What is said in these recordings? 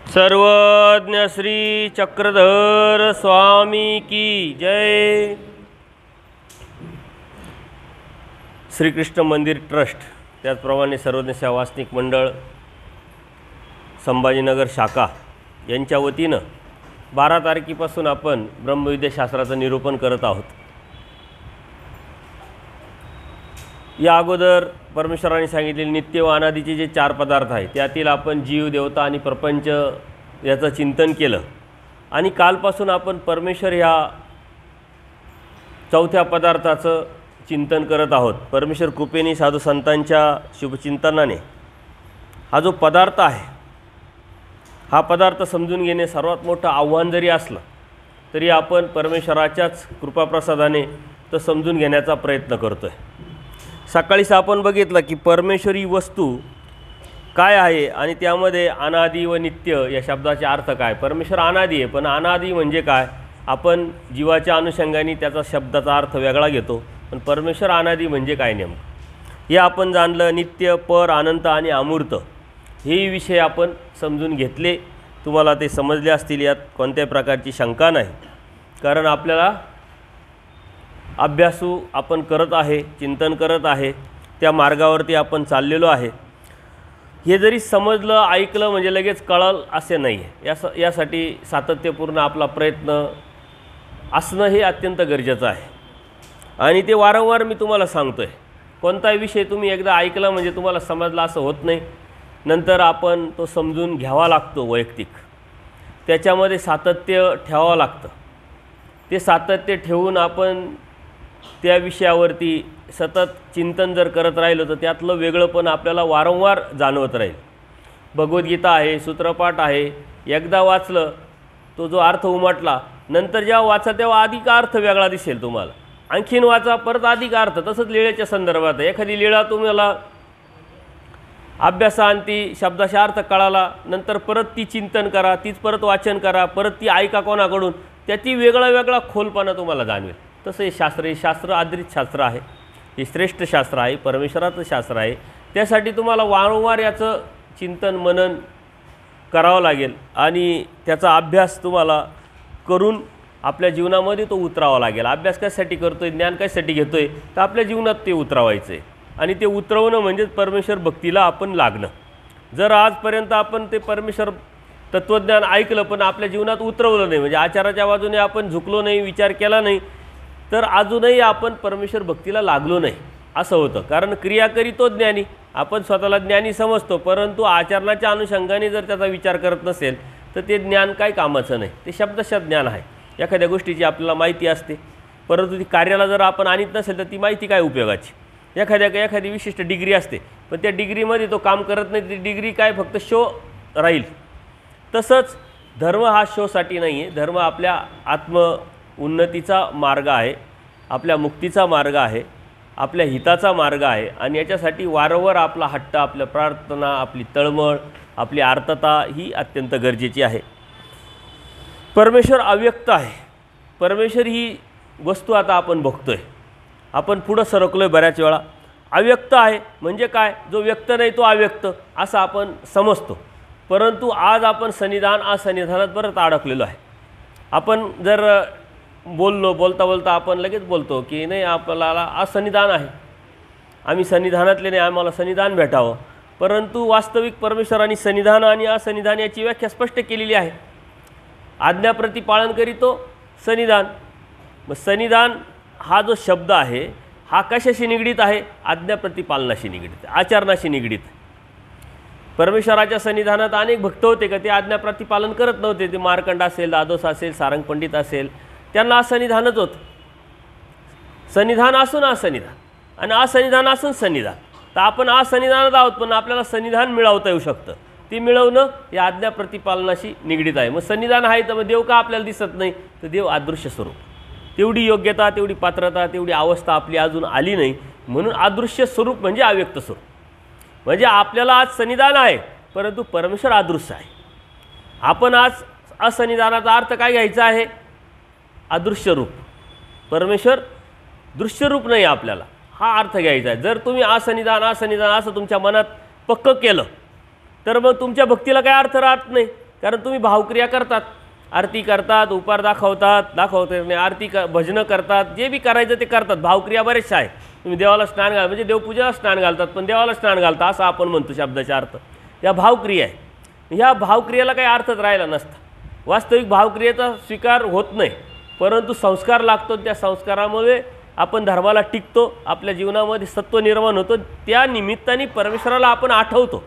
सर्वज्ञ श्री चक्रधर स्वामी की जय। श्रीकृष्ण मंदिर ट्रस्ट त्याचप्रमाणे सर्वज्ञ सेवा वासनिक मंडळ संभाजीनगर शाखा यांच्या वतीनं 12 तारखेपासून आपण ब्रह्मविद्याशास्त्राचं निरूपण करत आहोत। या अगोदर परमेश्वराने सांगितलेले नित्य व अनादीचे जे 4 पदार्थ आहेत त्यातील आपण जीव, देवता आणि प्रपंच याचं चिंतन केलं आणि कालपासून आपण परमेश्वर ह्या 4थ्या पदार्थाचं चिंतन करत आहोत। परमेश्वर कृपेने साधू संतांच्या शुभचिंतनाने हा जो पदार्थ आहे हा पदार्थ समजून घेणे सर्वात मोठं आव्हान जरी असलं तरी आपण परमेश्वराच्याच कृपाप्रसादाने तो समजून घेण्याचा प्रयत्न करतोय। सकाळीच आपण बघितलं की परमेश्वरी वस्तू काय आहे आणि त्यामध्ये अनादी व नित्य या शब्दाचे अर्थ काय। परमेश्वर अनादी आहे, पण अनादी म्हणजे काय आपण जीवाच्या अनुषंगाने त्याचा शब्दाचा अर्थ वेगळा घेतो, पण परमेश्वर अनादी म्हणजे काय नेमकं हे आपण जाणलं। नित्य, पर, अनंत आणि अमूर्त हे विषय आपण समजून घेतले, तुम्हाला ते समजले असतील, यात कोणत्याही प्रकारची शंका नाही। कारण आपल्याला अभ्यासू आपण करत आहे, चिंतन करत आहे, त्या मार्गावरती आपण चाललेलो आहे। हे जरी समजलं ऐकलं म्हणजे लगेच कळलं असे नाही आहे, यासाठी सातत्यपूर्ण आपला प्रयत्न असणं हे अत्यंत गरजेचं आहे। आणि ते वारंवार मी तुम्हाला सांगतोय, कोणताही विषय तुम्ही एकदा ऐकला म्हणजे तुम्हाला समजला असं होत नाही, नंतर आपण तो समजून घ्यावा लागतो। वैयक्तिक त्याच्यामध्ये सातत्य ठेवावं लागतं। ते सातत्य ठेवून आपण त्या विषयावरती सतत चिंतन जर करत राहिलो तर त्यातलं वेगळंपण आपल्याला वारंवार जाणवत राहील। भगवद्गीता आहे, सूत्रपाठ आहे, एकदा वाचलं तो जो अर्थ उमटला, नंतर जेव्हा वाचा तेव्हा अधिक अर्थ वेगळा दिसेल तुम्हाला, आणखीन वाचा परत अधिक अर्थ। तसंच लीळेच्या संदर्भात एखादी लीळा तुम्हाला अभ्यासांती शब्दाचा अर्थ कळाला, नंतर परत ती चिंतन करा, तीच परत वाचन करा, परत ती ऐका कोणाकडून, त्याची वेगळा खोलपणा तुम्हाला जाणवेल। तसं हे शास्त्र, हे शास्त्र आदरित शास्त्र आहे, हे श्रेष्ठ शास्त्र आहे, परमेश्वराचं शास्त्र आहे। त्यासाठी तुम्हाला वारंवार याचं चिंतन मनन करावं लागेल आणि त्याचा अभ्यास तुम्हाला करून आपल्या जीवनामध्ये तो उतरावा लागेल। अभ्यास कशासाठी करतोय, ज्ञान कशासाठी घेतोय, तर आपल्या जीवनात ते उतरवायचं आहे आणि ते उतरवणं म्हणजे परमेश्वर भक्तीला आपण लागणं। जर आजपर्यंत आपण ते परमेश्वर तत्त्वज्ञान ऐकलं पण आपल्या जीवनात उतरवलं नाही, म्हणजे आचाराच्या बाजूने आपण झुकलो नाही, विचार केला नाही, तर अजूनही आपण परमेश्वर भक्तीला लागलो नाही असं होतं। कारण क्रिया करीतो ज्ञानी, आपण स्वतःला ज्ञानी समजतो, परंतु आचरणाच्या अनुषंगाने जर त्याचा विचार करत नसेल तर ते ज्ञान काय कामाचं नाही, ते शब्दशः ज्ञान आहे। एखाद्या गोष्टीची आपल्याला माहिती असते, परंतु ती कार्याला जर आपण आणत नसेल तर ती माहिती काय उपयोगाची। एखादी विशिष्ट डिग्री असते, पण त्या डिग्रीमध्ये तो काम करत नाही, ती डिग्री काय फक्त शो राहील। तसंच धर्म हा शोसाठी नाही आहे, धर्म आपल्या आत्म उन्नतीचा मार्ग आहे, आपल्या मुक्तीचा मार्ग आहे, आपल्या हिताचा मार्ग आहे आणि याच्यासाठी वारंवार आपला हट्ट, आपल्या प्रार्थना, आपली तळमळ, आपली आर्तता ही अत्यंत गरजेची आहे। परमेश्वर अव्यक्त आहे, परमेश्वर ही वस्तू आता आपण बघतोय, आपण पुढं सरकलोय बऱ्याच वेळा। अव्यक्त आहे म्हणजे काय, जो व्यक्त नाही तो अव्यक्त असं आपण समजतो, परंतु आज आपण सन्निधान असन्निधानात परत अडकलेलो आहे। आपण जर बोलता आपण लगेच बोलतो की नाही आपल्याला असन्निधान आहे, आम्ही सन्निधानातले नाही, आम्हाला सन्निधान भेटावं, परंतु वास्तविक परमेश्वराने सन्निधान आणि असन्निधान याची व्याख्या स्पष्ट केलेली आहे। आज्ञाप्रती पालन करीतो सन्निधान। मग सन्निधान हा जो शब्द आहे हा कशाशी निगडीत आहे, आज्ञाप्रती पालनाशी निगडीत, आचरणाशी निगडीत। परमेश्वराच्या सन्निधानात अनेक भक्त होते का ते आज्ञाप्रती पालन करत नव्हते, ते मार्कंड असेल, दादोस असेल, सारंग पंडित असेल, त्यांना असन्निधानच होतं। सन्निधान असून असन्निधान आणि असन्निधान असून सन्निधान, तर आपण असन्निधानात आहोत पण आपल्याला सन्निधान मिळवता येऊ शकतं, ते मिळवणं या आज्ञा प्रतिपालनाशी निगडीत आहे। मग सन्निधान आहे तर मग देव का आपल्याला दिसत नाही, तर देव अदृश्य स्वरूप, तेवढी योग्यता, तेवढी पात्रता, तेवढी अवस्था आपली अजून आली नाही, म्हणून अदृश्य स्वरूप म्हणजे अव्यक्त स्वरूप। म्हणजे आपल्याला आज सन्निधान आहे परंतु परमेश्वर अदृश्य आहे। आपण आज असन्निधानाचा अर्थ काय घ्यायचा आहे, अदृश्य रूप, परमेश्वर दृश्य रूप नाही आपल्याला, हा अर्थ घ्यायचा आहे। जर तुम्ही असन्निधान असं तुमच्या मनात पक्क केलं तर मग तुमच्या भक्तीला काय अर्थ राहत नाही, कारण तुम्ही भावक्रिया करतात, आरती करतात, उपार दाखवतात आरती भजनं करतात, जे बी करायचं ते करतात, भावक्रिया बरेचशा आहे. तुम्ही देवाला स्नान घाल म्हणजे देवपूजेला स्नान घालतात, पण देवाला स्नान घालता असं आपण म्हणतो शब्दाचा अर्थ. या भावक्रिया आहे. ह्या भावक्रियेला काही अर्थच राहिला नसता. वास्तविक भावक्रियेचा स्वीकार होत नाही, परंतु संस्कार लागतो. त्या संस्कारामुळे आपण धर्माला टिकतो, आपल्या जीवनामध्ये सत्व निर्माण होतं. त्या निमित्ताने परमेश्वराला आपण आठवतो.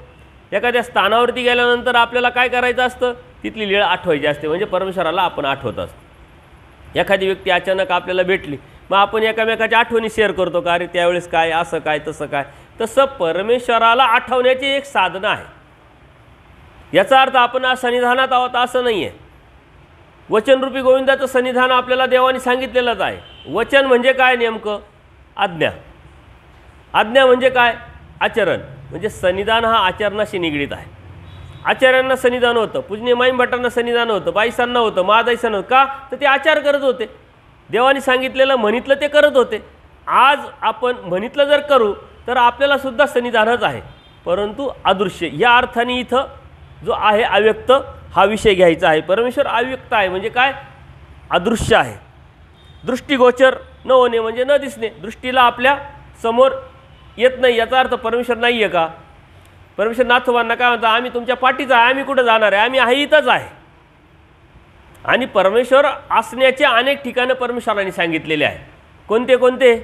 एखाद्या स्थानावरती गेल्यानंतर आपल्याला काय करायचं असतं, तिथली लीळ आठवायची असते, म्हणजे परमेश्वराला आपण आठवत असतो. एखादी व्यक्ती अचानक आपल्याला भेटली, मग आपण एकामेकाच्या आठवणी शेअर करतो का, अरे त्यावेळेस काय, असं काय, तसं काय. तसं परमेश्वराला आठवण्याची एक साधना आहे. याचा अर्थ आपण आज सन्निधानात आहोत असं नाही आहे. वचनरूपी गोविंदाचं सन्निधान आपल्याला देवाने सांगितलेलंच आहे. वचन म्हणजे काय नेमकं, आज्ञा. आज्ञा म्हणजे काय, आचरण. म्हणजे सन्निधान हा आचरणाशी निगडीत आहे. आचार्यांना सन्निधान होतं, पूजनीय माईम भट्टांना सन्निधान होतं, बाईसांना होतं, महादाईसांना होतं. का, तर ते आचार करत होते, देवाने सांगितलेलं म्हणितलं ते करत होते. आज आपण म्हणितलं जर करू तर आपल्याला सुद्धा सन्निधानच आहे, परंतु अदृश्य. या अर्थाने इथं जो आहे अव्यक्त हा विषय घ्यायचा आहे. परमेश्वर अव्यक्त आहे म्हणजे काय, अदृश्य आहे. दृष्टिगोचर न होणे म्हणजे न दिसणे, दृष्टीला आपल्या समोर येत नाही. याचा अर्थ परमेश्वर नाही आहे का. परमेश्वर नाथोबांना काय म्हणतात, आम्ही तुमच्या पाठीचा आहे, आम्ही कुठं जाणार आहे, आम्ही आहे इथंच आहे. आणि परमेश्वर असण्याचे अनेक ठिकाणं परमेश्वराने सांगितलेले आहे. कोणते कोणते,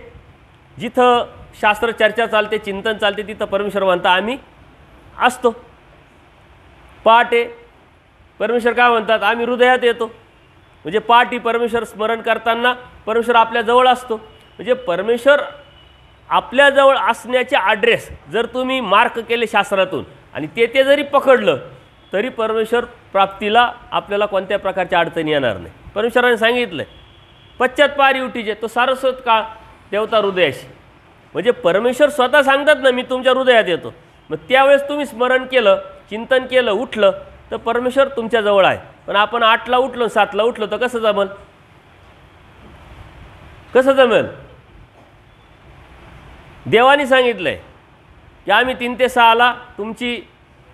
जिथं शास्त्र चर्चा चालते, चिंतन चालते, तिथं परमेश्वर म्हणता आम्ही असतो. पहाटे परमेश्वर काय म्हणतात, आम्ही हृदयात येतो. म्हणजे पहाटे परमेश्वर स्मरण करताना परमेश्वर आपल्या जवळ असतो. म्हणजे परमेश्वर आपल्याजवळ असण्याचे ॲड्रेस जर तुम्ही मार्क केले शास्त्रातून आणि ते जरी पकडलं तरी परमेश्वर प्राप्तीला आपल्याला कोणत्या प्रकारच्या अडचणी येणार नाही. परमेश्वराने सांगितलं पश्चात्पारी उठीचे तो सारस्वत काळ देवता हृदयाशी. म्हणजे परमेश्वर स्वतः सांगतात ना, मी तुमच्या हृदयात येतो. मग त्यावेळेस तुम्ही स्मरण केलं, चिंतन केलं, उठलं तर परमेश्वर तुमच्याजवळ आहे. पण आपण 8ला उठलो, 7ला उठलो तर कसं जमेल, कसं जमेल. देवाने सांगितलंय की आम्ही 3 ते 6ला तुमची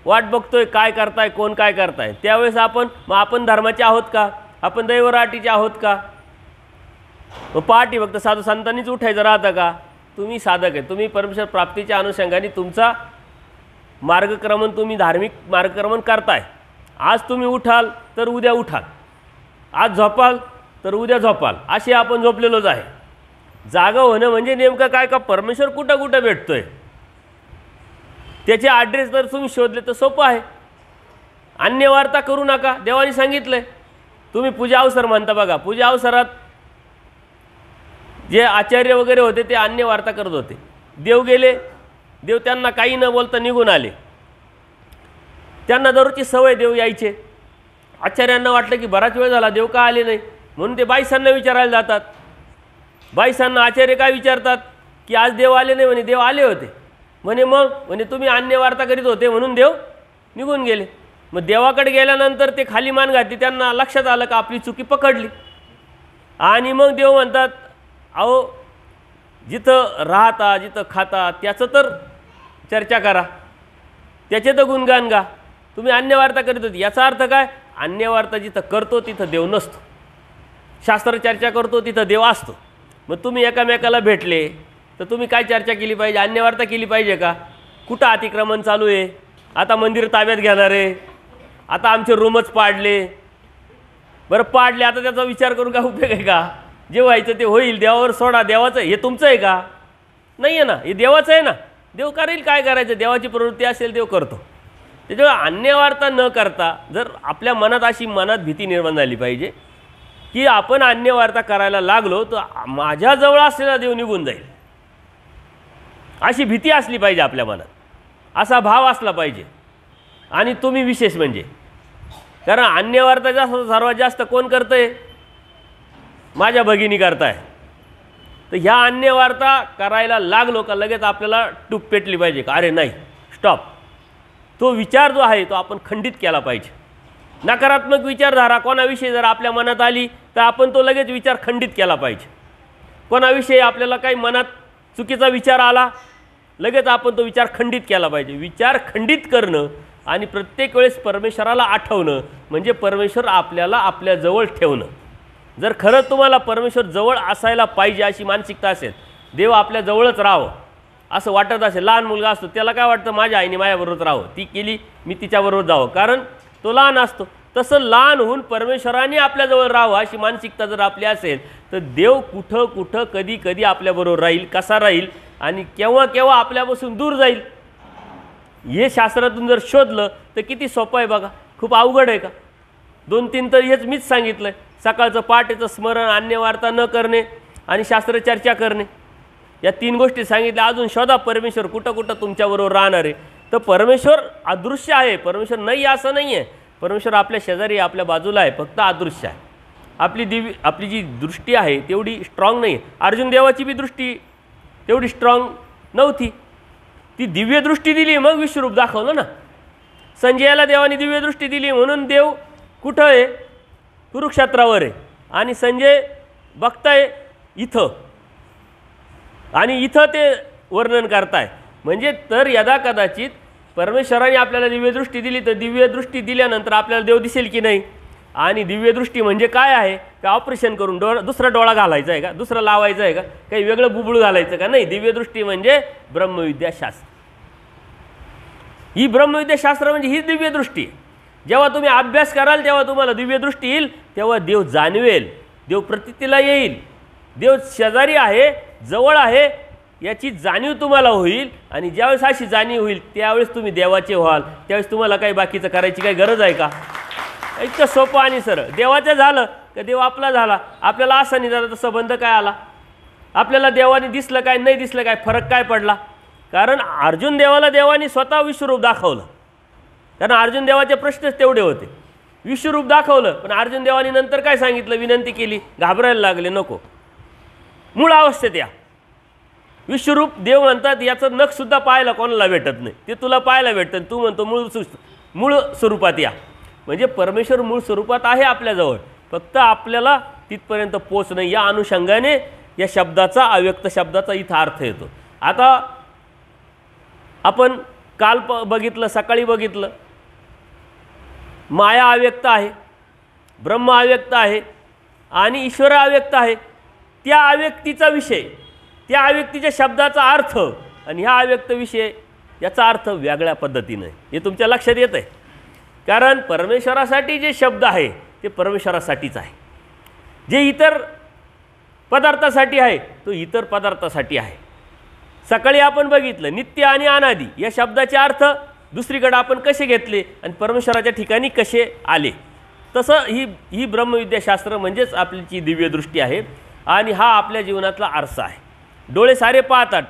वाट बघतोय, काय करताय, कोण काय करताय. त्यावेळेस आपण धर्माचे आहोत का, आपण दैवराटीचे आहोत का. मग पहाटे फक्त साधू संतांनीच उठायचं राहतं का. तुम्ही साधक आहे, तुम्ही परमेश्वर प्राप्तीच्या अनुषंगाने तुमचा मार्गक्रमण, तुम्ही धार्मिक मार्गक्रमण करताय. आज तुम्ही उठाल तर उद्या उठाल, आज झोपाल तर उद्या झोपाल, असे आपण झोपलेलोच आहे. जागा होणं म्हणजे नेमकं काय, का परमेश्वर कुठं कुठं भेटतोय त्याचे ॲड्रेस जर तुम्ही शोधले तर सोपं आहे. अन्य वार्ता करू नका, देवाने सांगितलंय. तुम्ही पूजा अवसर म्हणता बघा, पूजा अवसरात जे आचार्य वगैरे होते ते अन्य वार्ता करत होते. देव गेले, देव त्यांना काही न बोलता निघून आले. त्यांना दररोजची सवय देव यायचे. आचार्यांना वाटलं की बराच वेळ झाला देव का आले नाही, म्हणून ते बाईसांना विचारायला जातात. बाईसांना आचार्य काय विचारतात की आज देव आले नाही. म्हणे देव आले होते. म्हणे मग, म्हणे तुम्ही अन्य वार्ता करीत होते म्हणून देव निघून गेले. मग देवाकडे गेल्यानंतर ते खाली मान घातली, त्यांना लक्षात आलं का आपली चुकी पकडली. आणि मग देव म्हणतात, अहो जिथं राहता, जिथं खाता त्याचं तर चर्चा करा, त्याचे तर गुणगान गा. तुम्ही अन्य वार्ता करीत होती. याचा अर्थ काय, अन्य वार्ता जिथं करतो तिथं देव नसतो, शास्त्र चर्चा करतो तिथं देव असतो. मग तुम्ही एकामेकाला भेटले तर तुम्ही काय चर्चा केली पाहिजे, अन्य वार्ता केली पाहिजे का. कुठं अतिक्रमण चालू आहे, आता मंदिर ताब्यात घेणार आहे, आता आमचे रूमच पाडले. बरं पाडले, आता त्याचा विचार करून काय उपयोग आहे का. जे व्हायचं ते होईल, देवावर सोडा. देवाचं हे तुमचं आहे का, नाही आहे ना, हे देवाचं आहे ना. देव करेल, काय करायचं, देवाची प्रवृत्ती असेल देव करतो. त्याच्यामुळे अन्य वार्ता न करता जर आपल्या मनात अशी भीती निर्माण झाली पाहिजे की आपण अन्य वार्ता करायला लागलो तर माझ्याजवळ असलेला देव निघून जाईल, अशी भीती असली पाहिजे आपल्या मनात, असा भाव असला पाहिजे. आणि तुम्ही विशेष म्हणजे, कारण अन्य वार्ता सर्वात जास्त कोण करतंय, माझ्या भगिनी करताय. तर ह्या अन्य वार्ता करायला लागलो का लगेच आपल्याला टूप पेटली पाहिजे का, अरे नाही स्टॉप. तो विचार जो आहे तो आपण खंडित केला पाहिजे. नकारात्मक विचारधारा कोणाविषयी जर आपल्या मनात आली तर आपण तो लगेच विचार खंडित केला पाहिजे. कोणाविषयी आपल्याला काही मनात चुकीचा विचार आला लगेच आपण तो विचार खंडित केला पाहिजे. विचार खंडित करणं आणि प्रत्येक वेळेस परमेश्वराला आठवणं म्हणजे परमेश्वर आपल्याला आपल्याजवळ ठेवणं. जर खरं तुम्हाला परमेश्वर जवळ असायला पाहिजे अशी मानसिकता असेल, देव आपल्या जवळच राहावं असं वाटत असेल, लहान मुलगा असतो त्याला काय वाटतं, माझ्या आईने माझ्याबरोबर राहावं, ती केली मी तिच्याबरोबर जावं, कारण तो लहान असतो. तसं लहान होऊन परमेश्वराने आपल्याजवळ राहावं अशी मानसिकता जर आपली असेल तर देव कुठं कुठं कधी कधी आपल्याबरोबर राहील, कसा राहील आणि केव्हा केव्हा आपल्यापासून दूर जाईल हे शास्त्रातून जर शोधलं तर किती सोपं आहे बघा. खूप अवघड आहे का? 2-3 तर हेच मीच सांगितलं आहे. सकाळचं पहाटेचं स्मरण, अन्यवार्ता न करणे आणि शास्त्रचर्चा करणे, या 3 गोष्टी सांगितल्या. अजून शोधा परमेश्वर कुठं कुठं तुमच्याबरोबर राहणार आहे. तर परमेश्वर अदृश्य आहे, परमेश्वर नाही असं नाही आहे. परमेश्वर आपल्या शेजारी आपल्या बाजूला आहे, फक्त अदृश्य आहे. आपली जी दृष्टी आहे तेवढी स्ट्रॉंग नाही आहे. अर्जुन देवाची बी दृष्टी तेवढी स्ट्रॉंग नव्हती, ती दिव्य दृष्टी दिली मग विश्वरूप दाखवलं ना. संजयाला देवाने दिव्य दृष्टी दिली म्हणून देव कुठं आहे, कुरुक्षेत्रावर आहे आणि संजय बघताय इथं आणि इथं ते वर्णन करताय. म्हणजे तर यदा कदाचित परमेश्वराने आपल्याला दिव्यदृष्टी दिली तर दिव्यदृष्टी दिल्यानंतर आपल्याला देव दिसेल की नाही. आणि दिव्यदृष्टी म्हणजे काय आहे का, ऑपरेशन करून दुसरा डोळा घालायचा आहे का, दुसरा लावायचा आहे का, काही वेगळं बुबुळ घालायचं का, नाही. दिव्यदृष्टी म्हणजे ब्रह्मविद्याशास्त्र. ही ब्रह्मविद्याशास्त्र म्हणजे ही दिव्यदृष्टी. जेव्हा तुम्ही अभ्यास कराल तेव्हा तुम्हाला दिव्यदृष्टी येईल, तेव्हा देव जाणवेल, देव प्रतीतीला येईल, देव शेजारी आहे, जवळ आहे याची जाणीव तुम्हाला होईल. आणि ज्यावेळेस अशी जाणीव होईल त्यावेळेस तुम्ही देवाचे व्हाल. त्यावेळेस तुम्हाला काही बाकीचं करायची काही गरज आहे का? इतकं सोपं आणि सरळ. देवाचं झालं का देव आपला झाला. आपल्याला असं नाही झालं तर संबंध काय आला, आपल्याला देवाने दिसलं काय नाही दिसलं काय, फरक काय पडला. कारण अर्जुन देवाला देवाने स्वतः विश्वरूप दाखवलं, कारण अर्जुन देवाचे प्रश्नच तेवढे होते. विश्वरूप दाखवलं पण अर्जुन देवाने नंतर काय सांगितलं, विनंती केली, घाबरायला लागले, नको, मूळ अवस्थेत या. विश्वरूप देव म्हणतात याचं नखसुद्धा पाहायला कोणाला भेटत नाही, ते तुला पाहायला भेटतं. तू म्हणतो मूळ स्वरूपात या. म्हणजे परमेश्वर मूळ स्वरूपात आहे आपल्याजवळ, फक्त आपल्याला तिथपर्यंत पोचणं. या अनुषंगाने या शब्दाचा, अव्यक्त शब्दाचा इथं अर्थ येतो. आता आपण काल बघितलं, सकाळी बघितलं, माया अव्यक्त आहे, ब्रह्म अव्यक्त आहे आणि ईश्वर अव्यक्त आहे. त्या अव्यक्तीचा विषय, त्या अव्यक्तीच्या शब्दाचा अर्थ आणि ह्या अव्यक्त विषय याचा अर्थ वेगळ्या पद्धतीने हे तुमच्या लक्षात येत आहे. कारण परमेश्वरासाठी जे शब्द आहे ते परमेश्वरासाठीच आहे, जे इतर पदार्थासाठी आहे तो इतर पदार्थासाठी आहे. सकाळी आपण बघितलं नित्य आणि अनादी या शब्दाचे अर्थ दुसरीकडे आपण कसे घेतले आणि परमेश्वराच्या ठिकाणी कसे आले. तसं ही ब्रह्मविद्याशास्त्र म्हणजेच आपली दिव्यदृष्टी आहे आणि हा आपल्या जीवनातला आरसा आहे. डोळे सारे पाहतात,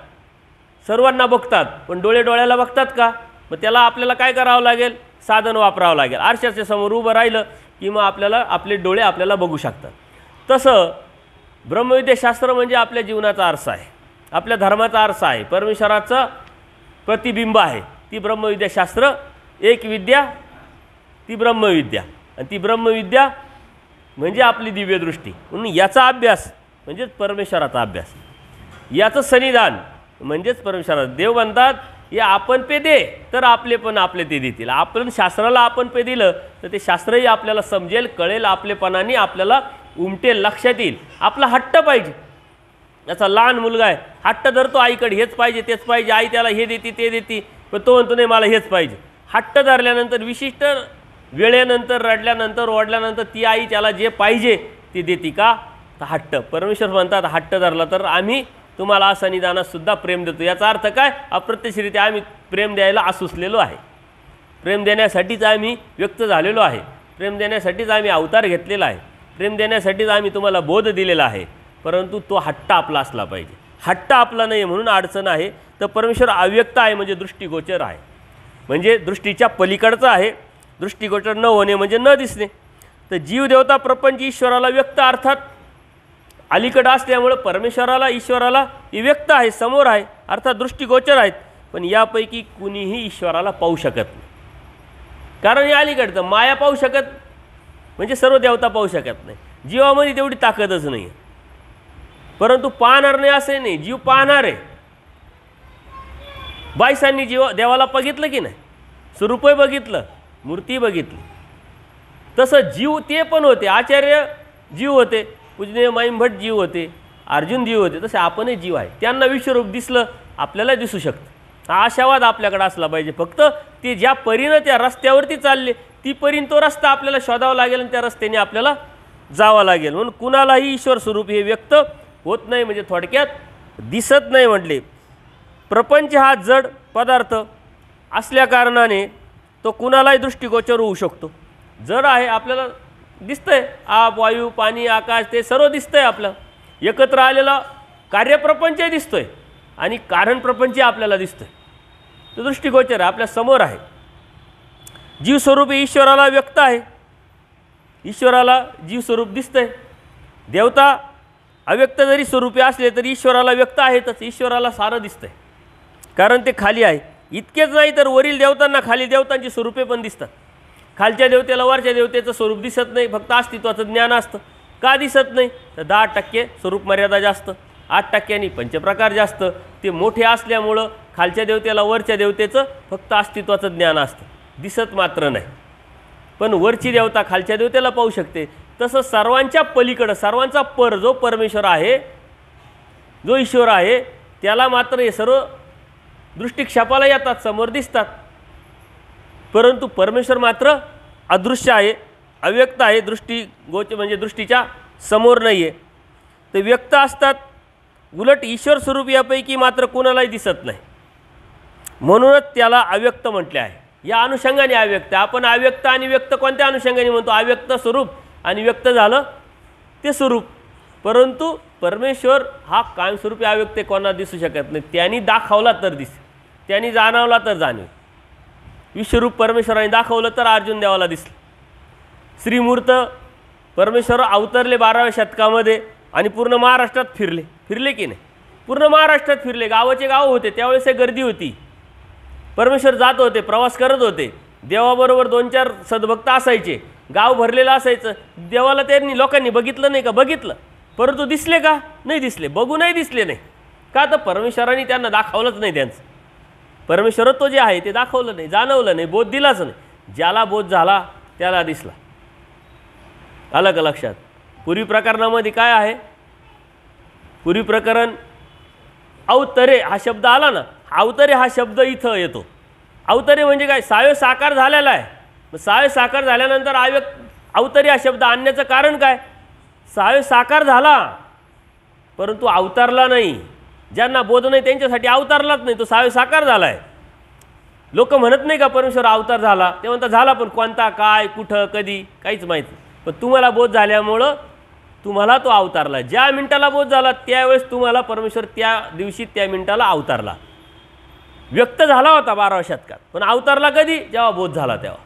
सर्वांना बघतात, पण डोळे डोळ्याला बघतात का? मग त्याला आपल्याला काय करावं लागेल, साधन वापरावं लागेल. आरशाच्या समोर उभं राहिलं की मग आपल्याला आपले डोळे आपल्याला बघू शकतात. तसं ब्रह्मविद्याशास्त्र म्हणजे आपल्या जीवनाचा आरसा आहे, आपल्या धर्माचा आरसा आहे, परमेश्वराचं प्रतिबिंब आहे. ती ब्रह्मविद्याशास्त्र, एक विद्या ती ब्रह्मविद्या, आणि ती ब्रह्मविद्या म्हणजे आपली दिव्यदृष्टी. म्हणून याचा अभ्यास म्हणजेच परमेश्वराचा अभ्यास, याचं सन्निधान म्हणजेच परमेश्वराचं. देव म्हणतात या आपण पे दे तर आपले पण आपले ते देतील. आपण शास्त्राला आपण पे दिलं तर ते शास्त्रही आपल्याला समजेल, कळेल, आपलेपणाने आपल्याला उमटेल, लक्षात येईल. आपला हट्ट पाहिजे. याचा लहान मुलगा आहे, हट्ट धरतो आईकडे, हेच पाहिजे तेच पाहिजे, आई त्याला हे देते ते देते, पण तो म्हणतो नाही मला हेच पाहिजे. हट्ट धरल्यानंतर, विशिष्ट वेळेनंतर, रडल्यानंतर, ओढल्यानंतर ती आई त्याला जे पाहिजे ते देते का? तर हट्ट. परमेश्वर म्हणतात हट्ट धरला तर आम्ही तुम्हाला सन्निधानातसुद्धा प्रेम देतो. याचा अर्थ काय? अप्रत्यक्षरित्या आम्ही प्रेम द्यायला आसुसलेलो आहे, प्रेम देण्यासाठीच आम्ही व्यक्त झालेलो आहे, प्रेम देण्यासाठीच आम्ही अवतार घेतलेला आहे, प्रेम देण्यासाठीच आम्ही तुम्हाला बोध दिलेला आहे. परंतु तो हट्ट आपला असला पाहिजे. हट्ट आपला नाही म्हणून अडचण आहे. तर परमेश्वर अव्यक्त आहे म्हणजे दृष्टिगोचर आहे, म्हणजे दृष्टीच्या पलीकडचं आहे. दृष्टिगोचर न होणे म्हणजे न दिसणे. तर जीव देवता प्रपंच ईश्वराला व्यक्त अर्थात अलीकडं असल्यामुळं परमेश्वराला, ईश्वराला ही व्यक्त आहे, समोर आहे, अर्थात दृष्टिगोचर आहेत. पण यापैकी कुणीही ईश्वराला पाहू शकत नाही, कारण हे अलीकडचं. माया पाहू शकत म्हणजे सर्व देवता पाहू शकत नाही. जीवामध्ये तेवढी ताकदच नाही आहे. परंतु पाहणार नाही असे नाही, जीव पाहणार आहे. बायसांनी देवाला बघितलं की नाही? स्वरूपही बघितलं, मूर्ती बघितली. तसं जीव ते पण होते. आचार्य जीव होते, पूजनीय माईंभट जीव होते, अर्जुन जीव होते. तसे आपणही जीव आहे. त्यांना विश्वरूप दिसलं, आपल्याला दिसू शकतं. हा आशावाद आपल्याकडे असला पाहिजे. फक्त ते ज्या परीनं त्या रस्त्यावरती चालले ती परीन तो रस्ता आपल्याला शोधावा लागेल आणि त्या रस्त्याने आपल्याला जावं लागेल. म्हणून कुणालाही ईश्वर स्वरूप हे व्यक्त होत नाही, म्हणजे थोडक्यात दिसत नाही म्हटले. प्रपंच हा जड पदार्थ असल्याकारणाने तो कुणालाही दृष्टिगोचर होऊ शकतो. जड आहे, आपल्याला दिसतंय. आप, वायू, पाणी, आकाश ते सर्व दिसतंय. आपलं एकत्र आलेला कार्यप्रपंचही दिसतोय आणि कारण प्रपंचही आपल्याला दिसतोय. तो दृष्टिगोचर आहे, आपल्या समोर आहे. जीवस्वरूपी ईश्वराला व्यक्त आहे. ईश्वराला जीवस्वरूप दिसतंय. देवता अव्यक्त जरी स्वरूपी असले तरी ईश्वराला व्यक्त आहेतच. ईश्वराला सारं दिसतंय, कारण ते खाली आहे. इतकेच नाही तर वरील देवतांना खाली देवतांची स्वरूपे पण दिसतात. खालच्या देवतेला वरच्या देवतेचं स्वरूप दिसत नाही, फक्त अस्तित्वाचं ज्ञान असतं. का दिसत नाही तर 10% स्वरूप मर्यादा जास्त, 8% पंचप्रकार जास्त. ते मोठे असल्यामुळं खालच्या देवतेला वरच्या देवतेचं फक्त अस्तित्वाचं ज्ञान असतं, दिसत मात्र नाही. पण वरची देवता खालच्या देवतेला पाहू शकते. तसं सर्वांच्या पलीकडं सर्वांचा पर जो परमेश्वर आहे, जो ईश्वर आहे, त्याला मात्र हे सर्व दृष्टिक्षेपाला येतात, समोर दिसतात. परंतु परमेश्वर मात्र अदृश्य आहे, अव्यक्त आहे, दृष्टिगोचर म्हणजे दृष्टीच्या समोर नाही आहे. ते व्यक्त असतात. उलट ईश्वर स्वरूप यापैकी मात्र कोणालाही दिसत नाही, म्हणूनच त्याला अव्यक्त म्हटले आहे. या अनुषंगाने अव्यक्त. आपण अव्यक्त आणि व्यक्त कोणत्या अनुषंगाने म्हणतो? अव्यक्त स्वरूप आणि व्यक्त झालं ते स्वरूप. परंतु परमेश्वर हा कायमस्वरूपी अव्यक्त कोणाला दिसू शकत नाही. त्यांनी दाखवला तर दिसेल, त्यांनी जाणवला तर जाणवेल. विश्वरूप परमेश्वराने दाखवलं तर अर्जुन देवाला दिसलं. श्रीमूर्त परमेश्वर अवतरले 12व्या शतकामध्ये आणि पूर्ण महाराष्ट्रात फिरले की नाही? पूर्ण महाराष्ट्रात फिरले. गावाचे गाव होते, त्यावेळेस गर्दी होती. परमेश्वर जात होते, प्रवास करत होते. देवाबरोबर 2-4 सद्भक्त असायचे, गाव भरलेलं असायचं. देवाला त्यांनी लोकांनी बघितलं नाही का? बघितलं, परंतु दिसले का? नाही दिसले. बघूनही दिसले नाही. का? तर परमेश्वराने त्यांना दाखवलंच नाही. त्यांचं परमेश्वरत्व जे आहे ते दाखवलं नाही, जाणवलं नाही, बोध दिलाच नाही. ज्याला बोध झाला त्याला दिसला. आलं का लक्षात? पूर्वी प्रकरणामध्ये काय आहे? पूर्वी प्रकरण अवतरे हा शब्द आला ना, अवतरे हा शब्द इथं येतो. अवतरे म्हणजे काय? सावे साकार झालेला आहे. मग सावे साकार झाल्यानंतर अवतरे हा शब्द आणण्याचं कारण काय? सावे साकार झाला परंतु अवतारला नाही. ज्यांना बोध नाही त्यांच्यासाठी अवतारलाच नाही, तो सावे साकार झाला आहे. लोक म्हणत नाही का परमेश्वर अवतार झाला? ते म्हणतात झाला, पण कोणता, काय, कुठं, कधी काहीच माहीत नाही. पण तुम्हाला बोध झाल्यामुळं तुम्हाला तो अवतारला. ज्या मिनिटाला बोध झाला त्यावेळेस तुम्हाला परमेश्वर त्या दिवशी त्या मिनिटाला अवतारला. व्यक्त झाला होता 12व्या शतकात, पण अवतारला कधी? जेव्हा बोध झाला तेव्हा.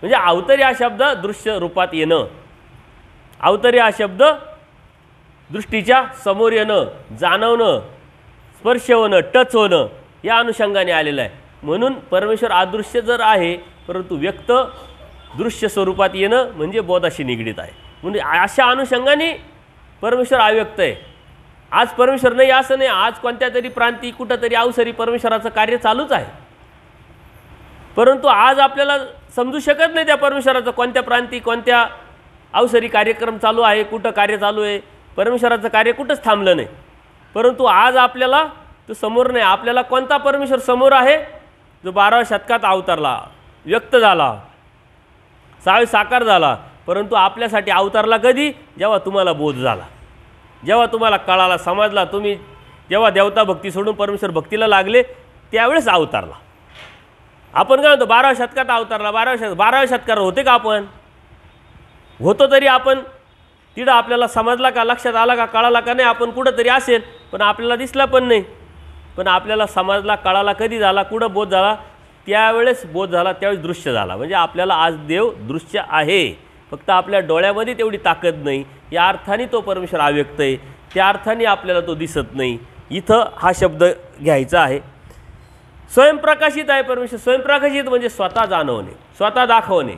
म्हणजे अवतरी हा शब्द दृश्य रूपात येणं, अवतरी हा शब्द दृष्टीच्या समोर येणं, जाणवणं, स्पर्श होणं, टच होणं या अनुषंगाने आलेलं आहे. म्हणून परमेश्वर अदृश्य जर आहे परंतु व्यक्त दृश्य स्वरूपात येणं म्हणजे बोधाशी निगडीत आहे. म्हणजे अशा अनुषंगाने परमेश्वर अव्यक्त आहे. आज परमेश्वर नाही असं नाही. आज कोणत्या तरी प्रांती कुठंतरी अवसरी परमेश्वराचं कार्य चालूच आहे. परंतु आज आपल्याला समजू शकत नाही त्या परमेश्वराचं कोणत्या प्रांती कोणत्या अवसरी कार्यक्रम चालू आहे, कुठं कार्य चालू आहे. परमेश्वराचं कार्य कुठंच थांबलं नाही. परंतु आज आपल्याला तो समोर नाही. आपल्याला कोणता परमेश्वर समोर आहे? जो 12व्या शतकात अवतारला, व्यक्त झाला, सावे साकार झाला. परंतु आपल्यासाठी अवतारला कधी? जेव्हा तुम्हाला बोध झाला, जेव्हा तुम्हाला कळाला, समजला. तुम्ही जेव्हा देवता भक्ती सोडून परमेश्वर भक्तीला लागले त्यावेळेस अवतारला. आपण काय म्हणतो 12व्या शतकात अवतारला. 12व्या शतकात होते का आपण? होतो तरी आपण तिथं आपल्याला समजला का, लक्षात आला का, कळाला का नाही? आपण कुठंतरी असेल पण आपल्याला दिसला पण नाही. पण आपल्याला समजला, कळाला कधी झाला, कुठं बोध झाला? त्यावेळेस बोध झाला, त्यावेळेस दृश्य झाला. म्हणजे आपल्याला आज देव दृश्य आहे, फक्त आपल्या डोळ्यामध्ये तेवढी ताकद नाही. या अर्थाने तो परमेश्वर अव्यक्त आहे, त्या अर्थाने आपल्याला तो दिसत नाही. इथं हा शब्द घ्यायचा आहे. स्वयंप्रकाशित आहे परमेश्वर. स्वयंप्रकाशित म्हणजे स्वतः जाणवणे, स्वतः दाखवणे,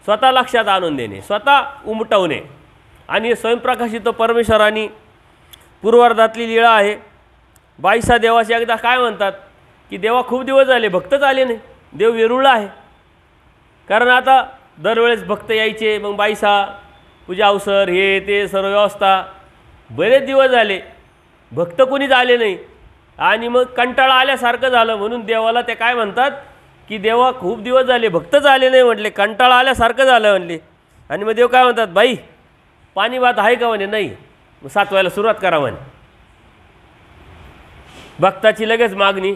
स्वतः लक्षात आणून देणे, स्वतः उमटवणे. आणि स्वयंप्रकाशित परमेश्वराने पूर्वार्धातली लीळा आहे. 22 देवाशी एकदा काय म्हणतात की देवा खूप दिवस झाले, भक्तच आले नाही. देव वेरूळला आहे. कारण आता दरवेळेस भक्त यायचे, मग बाईसा पूजा अवसर हे ते सर्व व्यवस्था, बरेच दिवस झाले भक्त कोणीच आले नाही आणि मग कंटाळा आल्यासारखं झालं. म्हणून देवाला ते काय म्हणतात की देवा खूप दिवस झाले भक्तच आले नाही म्हटले, कंटाळा आल्यासारखं झालं म्हणले. आणि मग देव काय म्हणतात, बाई पाणी भात आहे का म्हणे, नाही. मग सातवायला सुरुवात करा म्हणे. भक्ताची लगेच मागणी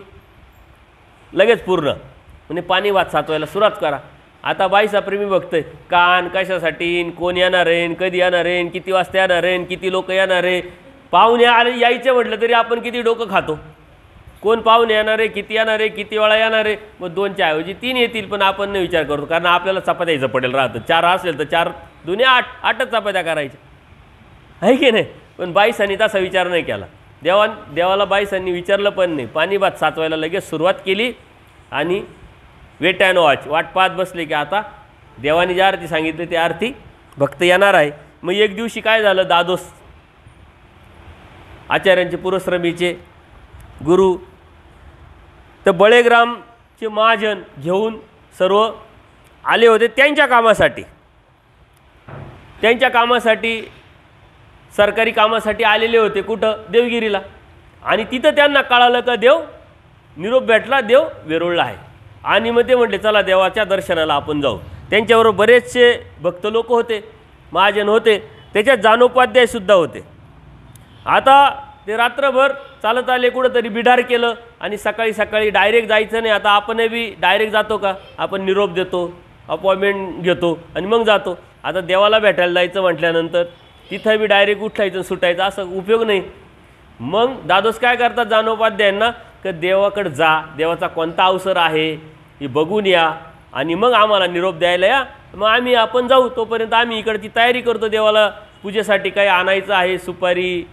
लगेच पूर्ण, म्हणजे पाणी भात सातवायला सुरुवात करा. आता बाईसा प्रेमी भक्त आहे, कान कशासाठी, कोण येणार आहे, कधी येणार आहे, किती वाजता येणार आहे, किती लोक येणार आहे. पाहुणे आले यायचे म्हटलं तरी आपण किती डोकं खातो, कोण पाहुणे येणार आहे, किती येणार आहे, किती वेळा येणार आहे. मग 2च्या ऐवजी 3 येतील, पण आपण नाही विचार करतो, कारण आपल्याला चपात्या यायचं पडेल राहतं. 4 असेल तर 4 दुने 8च चपात्या करायच्या आहे की नाही. पण बाईसांनी तसा विचार नाही केला. देवाला बाईसांनी विचारलं पण नाही. पाणी भात सातवायला लगेच सुरुवात केली आणि वेट अँड वॉच, वाट पाहत बसले की आता देवाने ज्या आरती सांगितली त्या आरती भक्त येणार आहे. मग एक दिवशी काय झालं, दादोस आचार्यांचे पुरश्रमीचे गुरु तर बळेग्रामचे महाजन घेऊन सर्व आले होते त्यांच्या कामासाठी सरकारी कामासाठी आलेले होते. कुठं, देवगिरीला. आणि तिथं त्यांना कळालं का देव निरोप भेटला, देव वेरूळला आहे. आणि मग ते म्हटले चला देवाच्या दर्शनाला आपण जाऊ. त्यांच्याबरोबर बरेचसे भक्त लोक होते, महाजन होते, त्याच्यात जानोपाध्यायसुद्धा होते. आता ते रात्रभर चालत आले, कुठंतरी बिडार केलं आणि सकाळी सकाळी डायरेक्ट जायचं नाही. आता आपण बी डायरेक्ट जातो का, आपण निरोप देतो, अपॉइंटमेंट घेतो आणि मग जातो. आता देवाला भेटायला जायचं म्हटल्यानंतर तिथं बी डायरेक्ट उठायचं सुटायचं असं उपयोग नाही. मग दादोस काय करतात जानोपाध्यायांना की देवाकडे जा, देवाचा कोणता अवसर आहे हे बघून या आणि मग आम्हाला निरोप द्यायला या. मग आपण जाऊ, तोपर्यंत आम्ही इकडची तयारी करतो, देवाला पूजेसाठी काय आणायचं आहे, सुपारी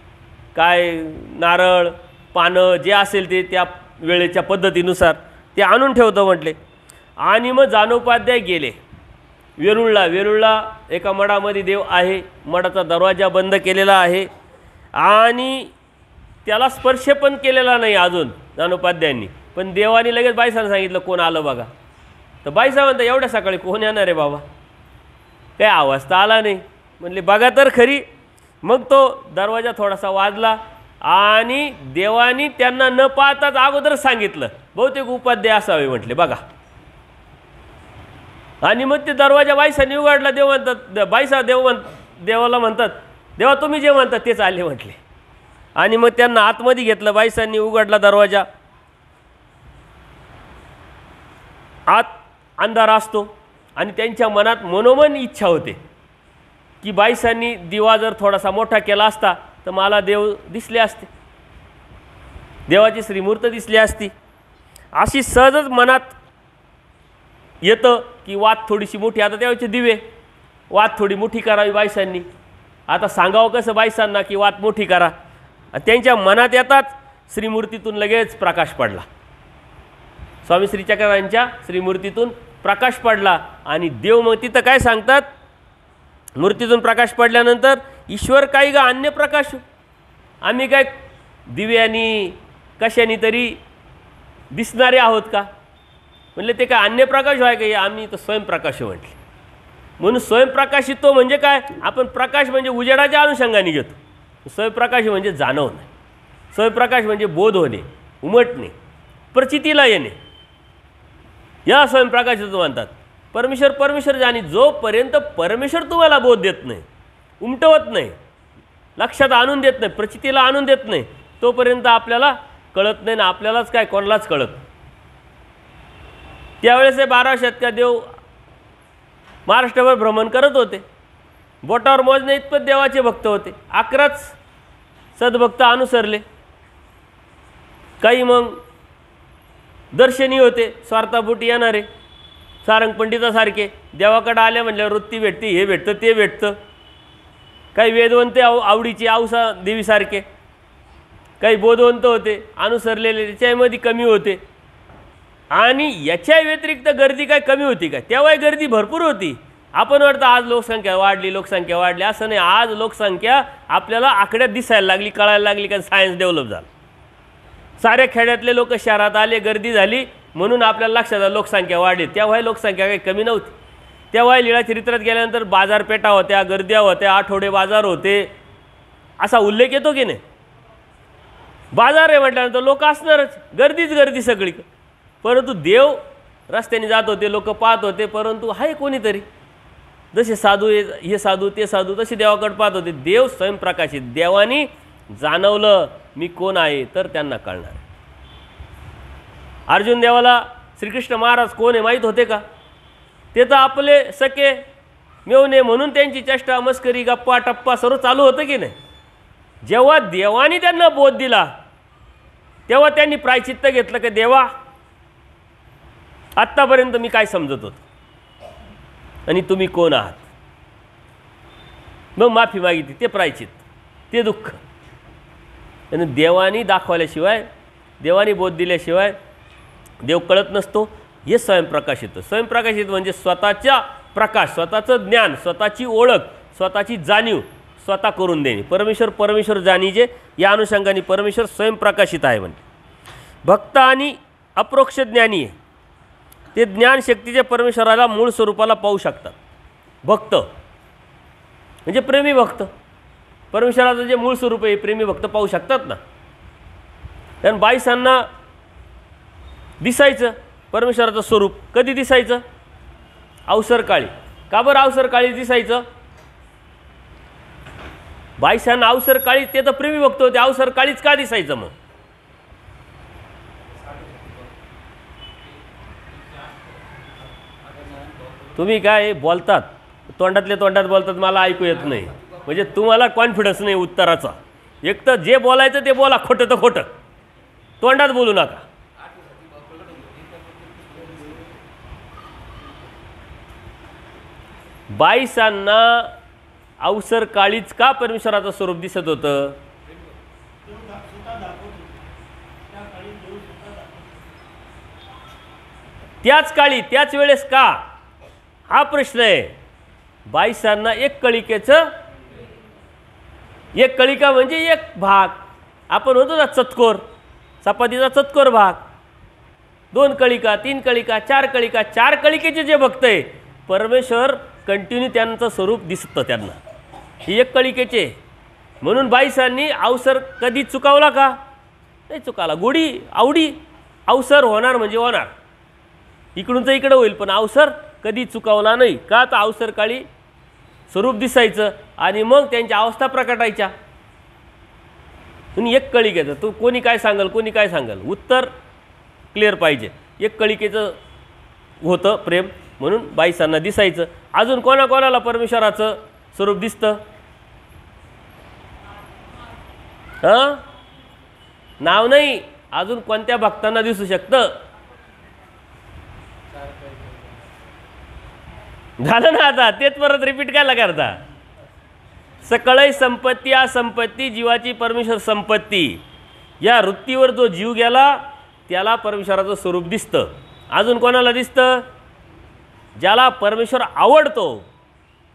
काय नारळ पानं जे असेल ते त्या वेळेच्या पद्धतीनुसार ते आणून ठेवतो म्हटले. आणि मग जानोपाध्याय गेले वेरूळला. एका मठामध्ये देव आहे, मठाचा दरवाजा बंद केलेला आहे आणि त्याला स्पर्श पण केलेला नाही अजून जानोपाध्यायांनी. पण देवाने लगेच बाईसांना सांगितलं कोण आलं बघा. तर बाईसा म्हणता एवढ्या सकाळी कोण येणार आहे बाबा, काय आवाज तर आला नाही. म्हणले बघा तर खरी. मग तो दरवाजा थोडासा वाजला आणि देवानी त्यांना न पाहताच अगोदर सांगितलं बहुतेक उपाध्याय असावे म्हटले बघा. आणि मग ते दरवाजा बाईसांनी उघडला. देव म्हणतात बाईसा देवाला म्हणतात देवा तुम्ही जे म्हणतात तेच आले म्हटले. आणि मग त्यांना आतमध्ये घेतलं. बाईसांनी उघडला दरवाजा. आत अंधार असतो आणि त्यांच्या मनात मनोमन इच्छा होते की बाईसांनी दिवा जर थोडासा मोठा केला असता तर मला देव दिसले असते, देवाची श्रीमूर्त दिसली असती. अशी सहजच मनात येतं की वात थोडीशी मोठी. आता देवाचे दिवे वात थोडी मोठी करावी बाईसांनी. आता सांगावं कसं बाईसांना की वात मोठी करा. त्यांच्या मनात येतात श्रीमूर्तीतून लगेच प्रकाश पडला. स्वामी श्रीचक्रांच्या श्रीमूर्तीतून प्रकाश पडला आणि देव मग तिथं काय सांगतात, मूर्तीतून प्रकाश पडल्यानंतर ईश्वर काही का अन्य प्रकाश, आम्ही काय दिव्यानी कशानी तरी दिसणारे आहोत का. म्हणले ते काय अन्य प्रकाश आहे का, आम्ही तर स्वयंप्रकाश म्हटले. म्हणून स्वयंप्रकाशित म्हणजे काय, आपण प्रकाश म्हणजे उजेडाच्या अनुषंगाने घेतो. स्वयंप्रकाश म्हणजे जाणवणे, स्वयंप्रकाश म्हणजे बोध होणे, उमटणे, प्रचितीला येणे, या स्वयंप्रकाशाचं म्हणतात. परमेश्वर जाणी. जोपर्यंत परमेश्वर तुम्हाला बोध देत नाही, उमटवत नाही, लक्षात आणून देत नाही, प्रचितीला आणून देत नाही, तोपर्यंत आपल्याला कळत नाही ना. आपल्यालाच काय कोणालाच कळत. त्यावेळेस 12व्या शतकात देव महाराष्ट्रभर भ्रमण करत होते. बोटावर मोजणे इतपत देवाचे भक्त होते. 11च सद्भक्त अनुसरले. काही मग दर्शनी होते, स्वार्थापोटी येणारे, सारंग पंडितासारखे. देवाकडे आले म्हणल्यावर वृत्ती भेटते, हे भेटतं ते भेटतं. काही वेदवंत आवडीचे औसा देवीसारखे, काही बोधवंत होते अनुसरलेले, त्याच्यामध्ये कमी होते. आणि याच्या व्यतिरिक्त गर्दी काय कमी होती काय, तेव्हा गर्दी भरपूर होती. आपण वाटतं आज लोकसंख्या वाढली, असं नाही. आज लोकसंख्या आपल्याला आकड्यात दिसायला लागली, कळायला लागली, कारण सायन्स डेव्हलप झालं. साऱ्या खेड्यातले लोक शहरात आले, गर्दी झाली म्हणून आपल्याला लक्षात आलं लोकसंख्या वाढली. तेव्हा लोकसंख्या काही कमी नव्हती. तेव्हा लीळा चरित्रात गेल्यानंतर बाजारपेठा होत्या, गर्द्या होत्या, आठवडे बाजार होते, असा उल्लेख येतो की नाही. बाजार आहे म्हटल्यानंतर लोक असणारच, गर्दीच गर्दी सगळी. परंतु देव रस्त्याने जात होते, लोक पाहत होते, परंतु आहे कोणीतरी. जसे साधू हे साधू ते साधू तसे देवाकडे पाहत होते. देव स्वयंप्रकाशित. देवानी जाणवलं मी कोण आहे तर त्यांना कळणार. अर्जुन देवाला श्रीकृष्ण महाराज कोण आहे माहीत होते का? ते तर आपले सखे मेवणे म्हणून त्यांची चेष्टा मस्करी गप्पा टप्पा सर्व चालू होतं की नाही. जेव्हा देवानी त्यांना बोध दिला तेव्हा त्यांनी प्रायचित्त घेतलं की देवा आत्तापर्यंत मी काय समजत होतो आणि तुम्ही कोण आहात. मग माफी मागितली. ते प्रायचित्त, ते दुःख. आणि देवानी दाखवल्याशिवाय, देवानी बोध दिल्याशिवाय देव कळत नसतो. हे स्वयंप्रकाशित. स्वयंप्रकाशित म्हणजे स्वतःचा प्रकाश, स्वतःचं ज्ञान, स्वतःची ओळख, स्वतःची जाणीव स्वतः करून देणे. परमेश्वर जाणीजे या अनुषंगाने परमेश्वर स्वयंप्रकाशित आहे. म्हणजे भक्त आणि अप्रोक्ष ज्ञानी आहे. ते ज्ञानशक्तीच्या परमेश्वराला मूळ स्वरूपाला पाहू शकतात. भक्त म्हणजे प्रेमी भक्त. परमेश्वराचं जे मूळ स्वरूप आहे प्रेमी भक्त पाहू शकतात ना. कारण बाईसांना दिसायचं परमेश्वराचं स्वरूप. कधी दिसायचं? अवसरकाळी. का बरं अवसरकाळी दिसायचं? बाईसांना अवसरकाळी, ते तर प्रेमी भक्त होते, अवसरकाळीच का दिसायचं मग? तुम्ही काय बोलतात, तोंडातल्या तोंडात बोलतात, मला ऐकू येत नाही. म्हणजे तुम्हाला कॉन्फिडन्स नाही उत्तराचा. एक तर जे बोलायचं ते बोला, खोटं तर खोटं, तोंडात बोलू नका. बाईसांना अवसरकाळीच का परमेश्वराचं स्वरूप दिसत होतं? त्याच काळी त्याच वेळेस का, हा प्रश्न आहे. बाईसांना एक कळिकेचं, एक कळिका म्हणजे एक भाग. आपण होतो ना चतकोर, चपातीचा चतकोर भाग. 2 कळिका, 3 कळिका, 4 कळिका, 4 कळिकेचे जे भक्त आहे परमेश्वर कंटिन्यू त्यांचं स्वरूप दिसतं त्यांना. ही एक कळिकेचे. म्हणून बाईसांनी अवसर कधी चुकावला का? नाही चुकाला. गोडी आवडी अवसर होणार म्हणजे होणार, इकडून तर इकडं होईल, पण अवसर कधी चुकावला नाही. का? तर अवसरकाळी स्वरूप दिसायचं आणि मग त्यांच्या अवस्था प्रकटायच्या. तुम्ही एक कळिकेचं, तू कोणी काय सांगाल, कोणी काय सांगाल, उत्तर क्लिअर पाहिजे. एक कळिकेचं होतं प्रेम, म्हणून बाईसांना दिसायचं. अजून कोणाकोणाला परमेश्वराचं स्वरूप दिसतं? हां, नाव नाही, अजून कोणत्या भक्तांना दिसू शकतं? झालं ना आता, तेच परत रिपीट कायला करता? सकळई संपत्ती आ संपत्ती, जीवाची परमेश्वर संपत्ती. या वृत्तीवर जो जीव गेला त्याला परमेश्वराचं स्वरूप दिसतं. अजून कोणाला दिसतं? ज्याला परमेश्वर आवडतो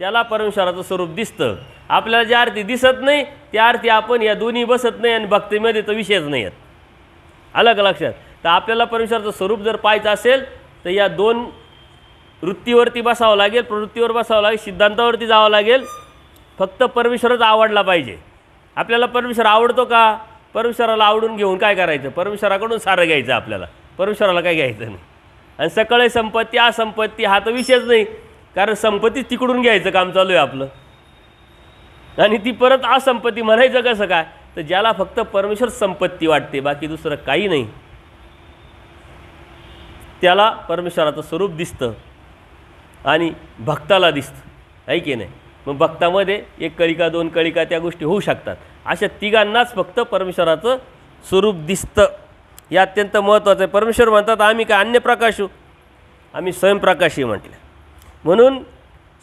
त्याला परमेश्वराचं स्वरूप दिसतं. आपल्याला ज्या अर्थी दिसत नाही त्या अर्थी आपण या दोन्ही बसत नाही आणि भक्तीमध्ये तर विषयच नाही आहेत. आलं का लक्षात? तर आपल्याला परमेश्वराचं स्वरूप जर पाहायचं असेल तर या 2 वृत्तीवरती बसावं लागेल, प्रवृत्तीवर बसावं लागेल, सिद्धांतावरती जावं लागेल. फक्त परमेश्वरच आवडला पाहिजे. आपल्याला परमेश्वर आवडतो का? परमेश्वराला आवडून घेऊन काय करायचं? परमेश्वराकडून सारं घ्यायचं आपल्याला, परमेश्वराला काय घ्यायचं नाही. आणि सकळे संपत्ती आ संपत्ती हा तर विषयच नाही, कारण संपत्ती तिकडून घ्यायचं काम चालू आहे आपलं, आणि ती परत असंपत्ती म्हणायचं कसं काय? तर ज्याला फक्त परमेश्वर संपत्ती वाटते, बाकी दुसरं काही नाही, त्याला परमेश्वराचं स्वरूप दिसतं आणि भक्ताला दिसतं, आहे की नाही? मग भक्तामध्ये 1 कळिका 2 कळिका त्या गोष्टी होऊ शकतात. अशा तिघांनाच फक्त परमेश्वराचं स्वरूप दिसतं. हे अत्यंत महत्त्वाचं आहे. परमेश्वर म्हणतात आम्ही काय अन्य प्रकाशू, आम्ही स्वयंप्रकाशी म्हटलं. म्हणून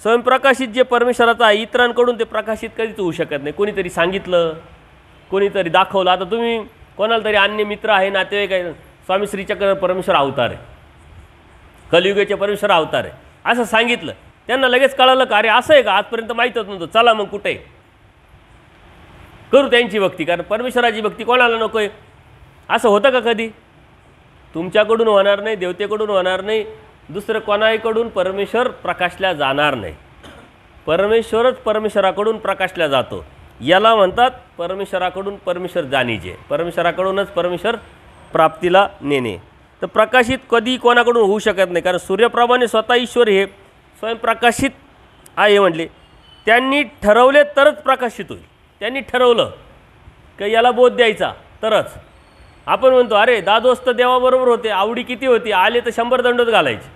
स्वयंप्रकाशित जे परमेश्वराचं आहे इतरांकडून ते प्रकाशित कधीच होऊ शकत नाही. कोणीतरी सांगितलं, कोणीतरी दाखवलं. आता तुम्ही कोणाला तरी अन्य मित्र आहे, नातेवाईक आहे, स्वामी श्रीचक्र परमेश्वर अवतार आहे, कलियुगाचे परमेश्वर अवतार आहे असं सांगितलं, त्यांना लगेच कळालं का अरे असं आहे का, आजपर्यंत माहीतच नव्हतं, चला मग कुठे करू त्यांची भक्ती. कारण परमेश्वराची भक्ती कोणाला नको आहे? असं होतं का कधी? तुमच्याकडून होणार नाही, देवतेकडून होणार नाही, दुसरं कोणाकडून परमेश्वर प्रकाशला जाणार नाही. परमेश्वरच परमेश्वराकडून प्रकाशला जातो. याला म्हणतात परमेश्वराकडून परमेश्वर जाणीचे, परमेश्वराकडूनच परमेश्वर प्राप्तीला नेणे. तर प्रकाशित कधी कोणाकडून होऊ शकत नाही, कारण सूर्यप्रमाणे स्वतः ईश्वर हे स्वयंप्रकाशित आहे म्हणले. त्यांनी ठरवले तरच प्रकाशित होईल. त्यांनी ठरवलं की याला बोध द्यायचा तरच. आपण म्हणतो अरे दादोस्त देवाबरोबर होते, आवडी किती होती, आले तर 100 दंडोत घालायचे,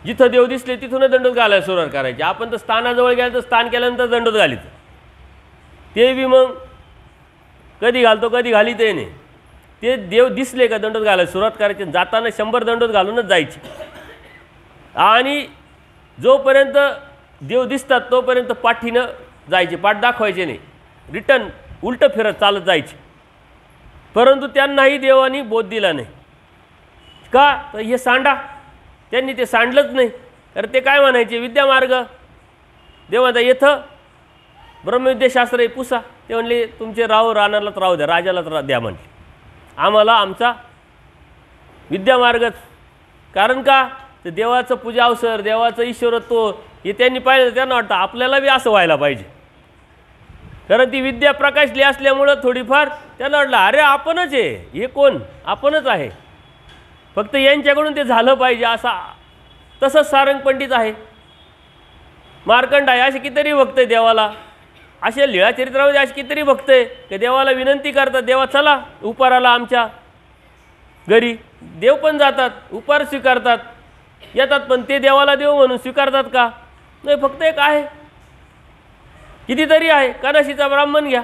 जिथं देव दिसले तिथूनच दंडोत घालायला सुरुवात करायची. आपण तर स्थानाजवळ गेलं तर स्थान केल्यानंतर दंडोत घालीचं, ते बी मग कधी घालतो कधी घालीतही नाही. ते देव दिसले का दंडोत घालायला सुरुवात करायची, जाताना 100 दंडोत घालूनच जायचे. आणि जोपर्यंत देव दिसतात तोपर्यंत पाठीनं जायचे, पाठ दाखवायचे नाही, रिटर्न उलटं फिरत चालत जायचे. परंतु त्यांनाही देवानी बोध दिला नाही. का तर हे सांडा, त्यांनी ते सांडलंच नाही. तर ते काय म्हणायचे, विद्यामार्ग देव म्हणता येतं ब्रह्मविद्याशास्त्र हे पुसा. ते म्हणले तुमचे राव राणालाच राहू द्या, राजालाच द्या म्हणले, आम्हाला आमचा विद्यामार्गच. कारण का तर देवाचं पूजा अवसर, देवाचं ईश्वरत्व हे त्यांनी पाहिलं. त्यांना वाटतं आपल्याला बी असं व्हायला पाहिजे, कारण ती विद्या प्रकाशली असल्यामुळं थोडीफार त्यांना वाटलं अरे आपणच आहे, हे कोण आपणच आहे, फक्त यांच्याकडून ते झालं पाहिजे असा. तसंच सारंग पंडित आहे, मार्कंड आहे, असे कितीतरी भक्त आहे देवाला. असे लीळाचरित्रामध्ये असे कितीतरी भक्त आहे की देवाला विनंती करतात, देवा चला उपाराला आमच्या घरी. देव पण जातात, उपार स्वीकारतात, येतात, पण ते देवाला देव म्हणून स्वीकारतात का नाही. फक्त एक आहे, कितीतरी आहे. कानाशीचा ब्राह्मण घ्या,